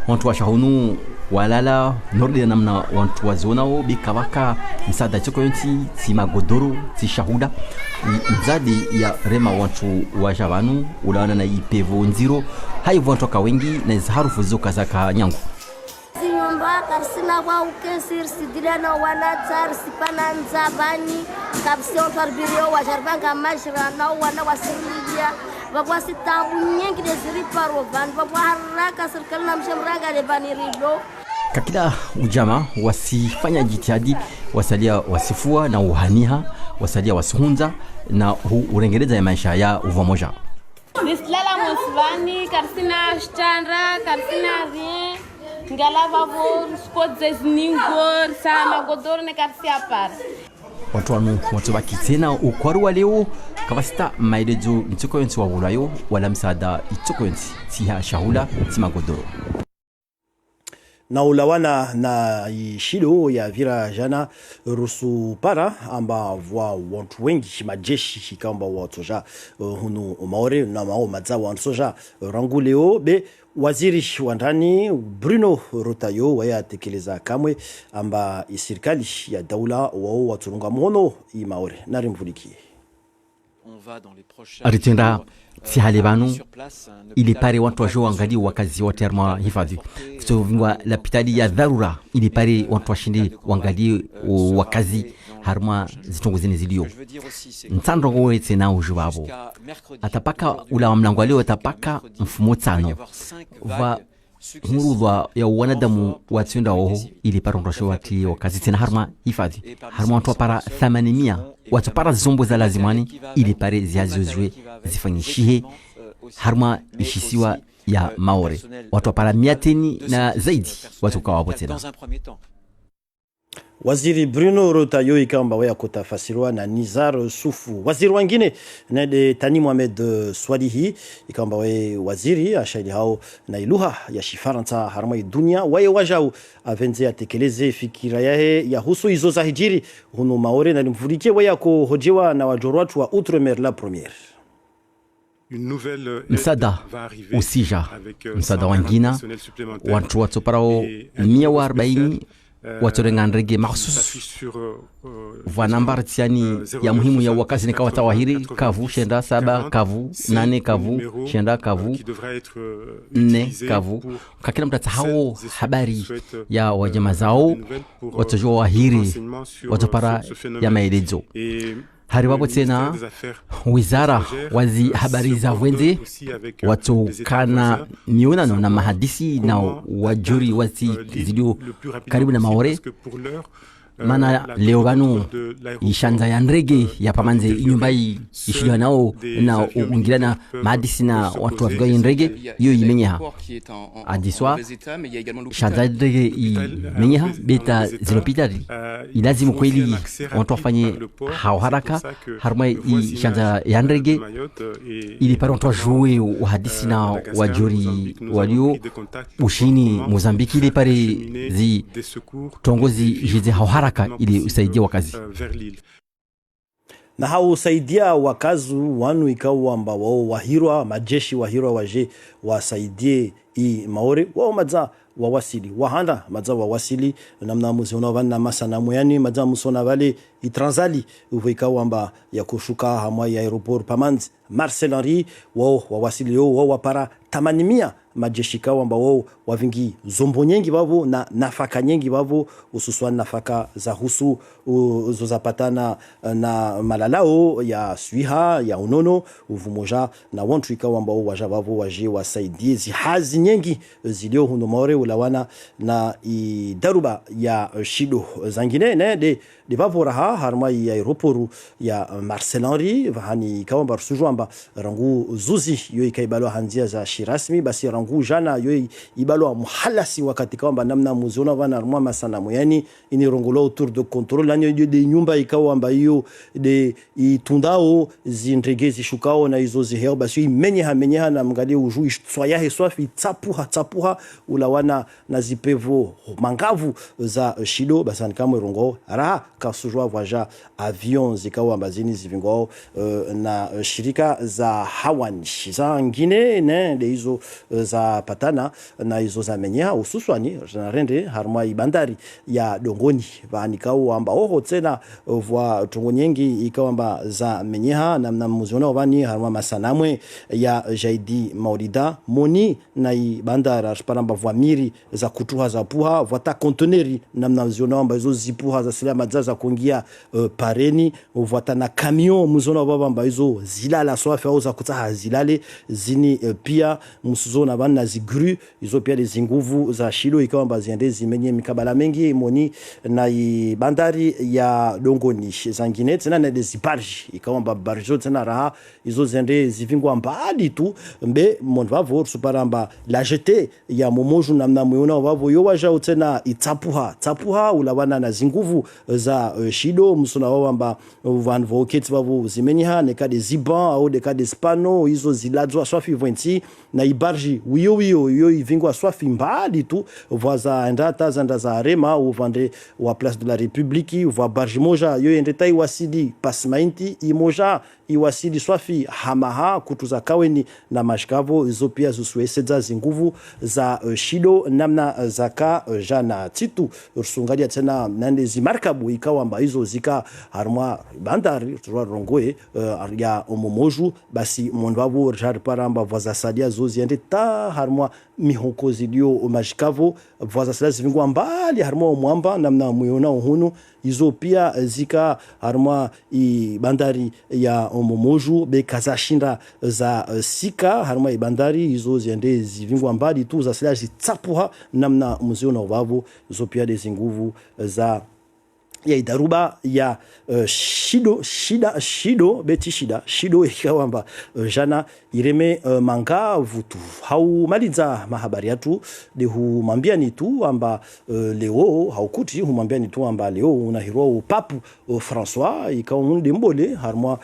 wantu washahunu walala norde namna wantu wazonao bikavaka msada choko yonti timagodoro tishahuda nzadi ya rema wantu wajavanu ulawana na ipevo nziro haivu wantu waka wengi na harufu zoka zaka nyangu nyumba karsina kwa ukesir sidilana wana tsar sipana nzabani kapsion tarbirio wajarbanga majra na wana wasirlia babwa sitambu nyengi desiri parovan babwa haraka serikali na mshemraga de banirido kakila ujama wasifanya jitihadi wasalia wasifua na uhaniha wasalia wasihunza na urengereza ya maisha ya uvamoja nislala mosvani karsina shtandra karsina rien ngalava vor skodze zningor sa magodoro ne karsia par watu wanu watu wakitena ukwaru wa leo kavasita mailezo ntiko yonti wa wulayo wala msaada itiko yonti tiha shahula timagodoro na ulawana na ishilo ya vira jana rusu para amba vwa wantu wengi majeshi kamba watoja hunu maore na mao madza wansoja ranguleo be waziri wa ndani Bruno Rutayo waya tekeleza kamwe amba serikali ya daula wao waturunga mkono imaore narimvuliki aritenda si halebanu ili pare watu wajo angali wakazi wote arma hifadhi vingwa la pitali ya dharura ili pare watu washindi wangali wakazi harma zitongozeni zilio ntandro wote na ujubabo atapaka ula mlango leo atapaka mfumo tano va murudwa ya wanadamu watunda oho ili pare ndosho wati wakazi tena harma hifadhi harma watu para 800 watu para zombo za lazimani ili pare ziazozwe zifanyishihe harma ishisiwa ya maore watu para 100 na zaidi watu kawapo tena Waziri Bruno Rutayo ikamba waya kutafasiriwa na Nizar Sufu. Waziri wengine na de Tani Mohamed Swalihi ikamba wae waziri ashaili hao na iluha ya shifaransa harma dunia wae wajau avenze atekeleze fikira yahe ya husu izo za hijiri hunu maore na mfurike waya kuhojewa na wajorwatu wa Outremer la première. Msada usija msada wangina watu watoparao 140 watorenganrege mahsus vanambar tiani ya muhimu ya wakazi ni kawatawahiri kavu shenda 7 kavu 8 kavu shenda kavu 4 kavu kakila mtata hao habari ya wajama zao watojua wahiri watopara ya maelezo hari wapo tena wizara wazi habari za wenze watokana mionano na mahadisi na wajuri wazi zilio karibu na maore mana leo vanu ishanza ya ndege ya pamanze inyumba ishiliwa nao na ungilana maadisi na watu wafiga ndege iyo imenyeha adiswa shanza ya ndege imenyeha beta zilopitari ilazimu kweli watu wafanye hao haraka haruma ishanza ya ndege ili pale watu wajue uhadisi na wajori walio ushini Mozambiki ile pale zi tongozi jize hao haraka ili usaidia wakazi na hausaidia wakazi wanu ikawa amba wao wahirwa majeshi wahirwa waje wasaidie i maore wao madza wawasili wahanda madza wawasili namna muziona vana masanamu yani madza musona vale itranzali ikawa amba ya kushuka hamwa ya aeroport pamanzi Marcel Henry wao wawasili wao wapara 800 majeshi kao amba wao wavingi zombo nyingi wavo na nafaka nyingi wavo ususwani nafaka za husu uzozapatana na malalao ya swiha ya unono uvumoja na wantu ikawa amba waja wavo waje wasaidie zihazi nyingi zilio huno maore ulawana na daruba ya shido zangine ne de bavo raha harma ya aeroporu ya Marcel Henry vahani ikawa amba rusujo amba rangu zuzi yo ikaibalo hanzia za shirasmi basi rangu jana yo ibalo muhalasi wakati kwamba namna muziona vana armwa masanamu yani ini rongolo autour de contrôle lanyo de nyumba ikawa amba hiyo de itundao zindregezi shukao na hizo ziheo basi menyeha na mgalie uju soya heswafi tsapuha ulawana na zipevo mangavu za shido basi kama rongo raha kasujwa vaja avion zikawa ambazini zivingo na shirika za hawani za ngine ne de hizo za patana na hizo za menyeha ususwani na rende harma ibandari ya dongoni vanikao amba oho tena vwa tongo nyingi ikawa amba za menyeha na muziona wani harma masanamwe ya jaidi maurida moni na ibandara paramba vwa miri za kutuha za puha vata konteneri na muziona amba hizo zipuha za silama za kuingia pareni vwata na camion muziona amba hizo zilala swafi au za kutaha zilale zini pia musuzona bana zigru hizo pia les nguvu za shido ikawa amba ziende zimenye mikabala mengi moni na bandari ya dongoni zangine tena na des barge ikawa amba barjo tena raha hizo zende zivingwa mbali tu mbe monvavo suparamba la jete ya momoju namna muona wavo yo waja tena itsapuha ulawana na zinguvu za shido musona wamba van voketi wavo zimenyeha nekade ziban au dekade spano hizo ziladzwa swafi 20 na ibarji wiyo yo ivingwa swafi mbali tu voza ndata zanda za rema ou vande wa place de la République voa barji moja yo endeta iwasidi pasmainti imoja iwasidi swafi hamaha kutuza kaweni na mashkavo hizo pia zusueseza zinguvu za shido namna zaka jana titu rusungalia tena nande zimarkabu ikawa amba hizo zika harmwa bandari tuwa rongoe ya omomoju basi mondwavo jar paramba voza sadia zoziende ta harmwa mihonkozi dio mashkavo voza sadia zivingwa mbali harmwa mwamba namna muyona uhunu hizo pia zika harmwa bandari ya omomoju be kazashinda za sika harma ibandari hizo ziende zivingwa mbali tu za silaji tsapuha namna muzeo na wavo hizo pia des nguvu za ya idaruba ya shido ikawa amba jana ireme manga vutu hau maliza mahabari yatu de humambia ni tu amba leo haukuti humambia ni tu amba leo unahirwa papu François ikawa munde mbole harmwa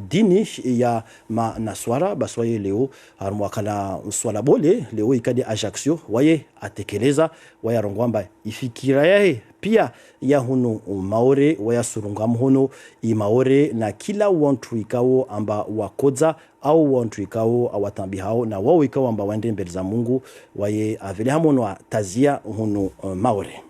dini ya manaswara baswaye leo harmwa kana swala bole leo ikade Ajaccio waye atekeleza waya rongwamba ifikira yae pia ya hunu maore waya surunga mhono i maore na kila wantu ikao amba wakoza au wantu ikao awatambi hao na wao ikao amba waende mbele za Mungu waye avele hamono tazia hunu maore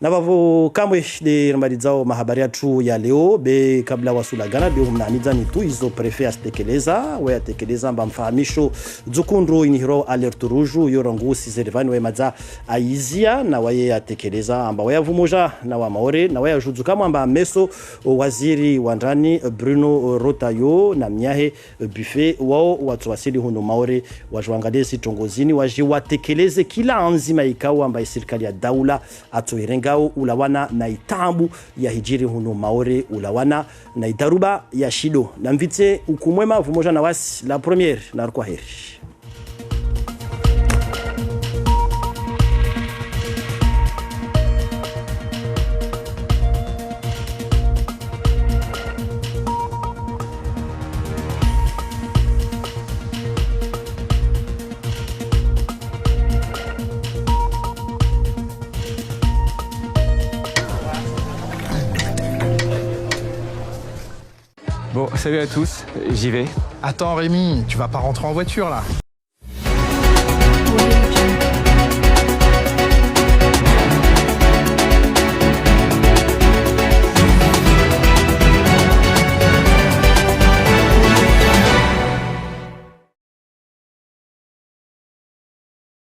na bavo kamwe de rambalizao mahabari yetu ya leo be kabla wasulagana be humnaniza ni tu hizo prefet astekeleza waya tekeleza amba mfahamisho dzukundro inihiro alert rouge yorangu sizervani we madza aizia na waye atekeleza amba waya vumoja na wa maore na waya juzu kama amba meso waziri wa ndani Bruno Rotayo na mnyahe buffet wao watu wasili huno maore wajwangalie sitongozini waje watekeleze kila anzima ikao amba serikali ya daula atoirenga ngao ulawana na itambu ya hijiri huno maore ulawana na idaruba ya shido na mvite ukumwema vumoja na wasi la première na kwa heri. Bon, salut à tous, j'y vais. Attends Rémi, tu vas pas rentrer en voiture là?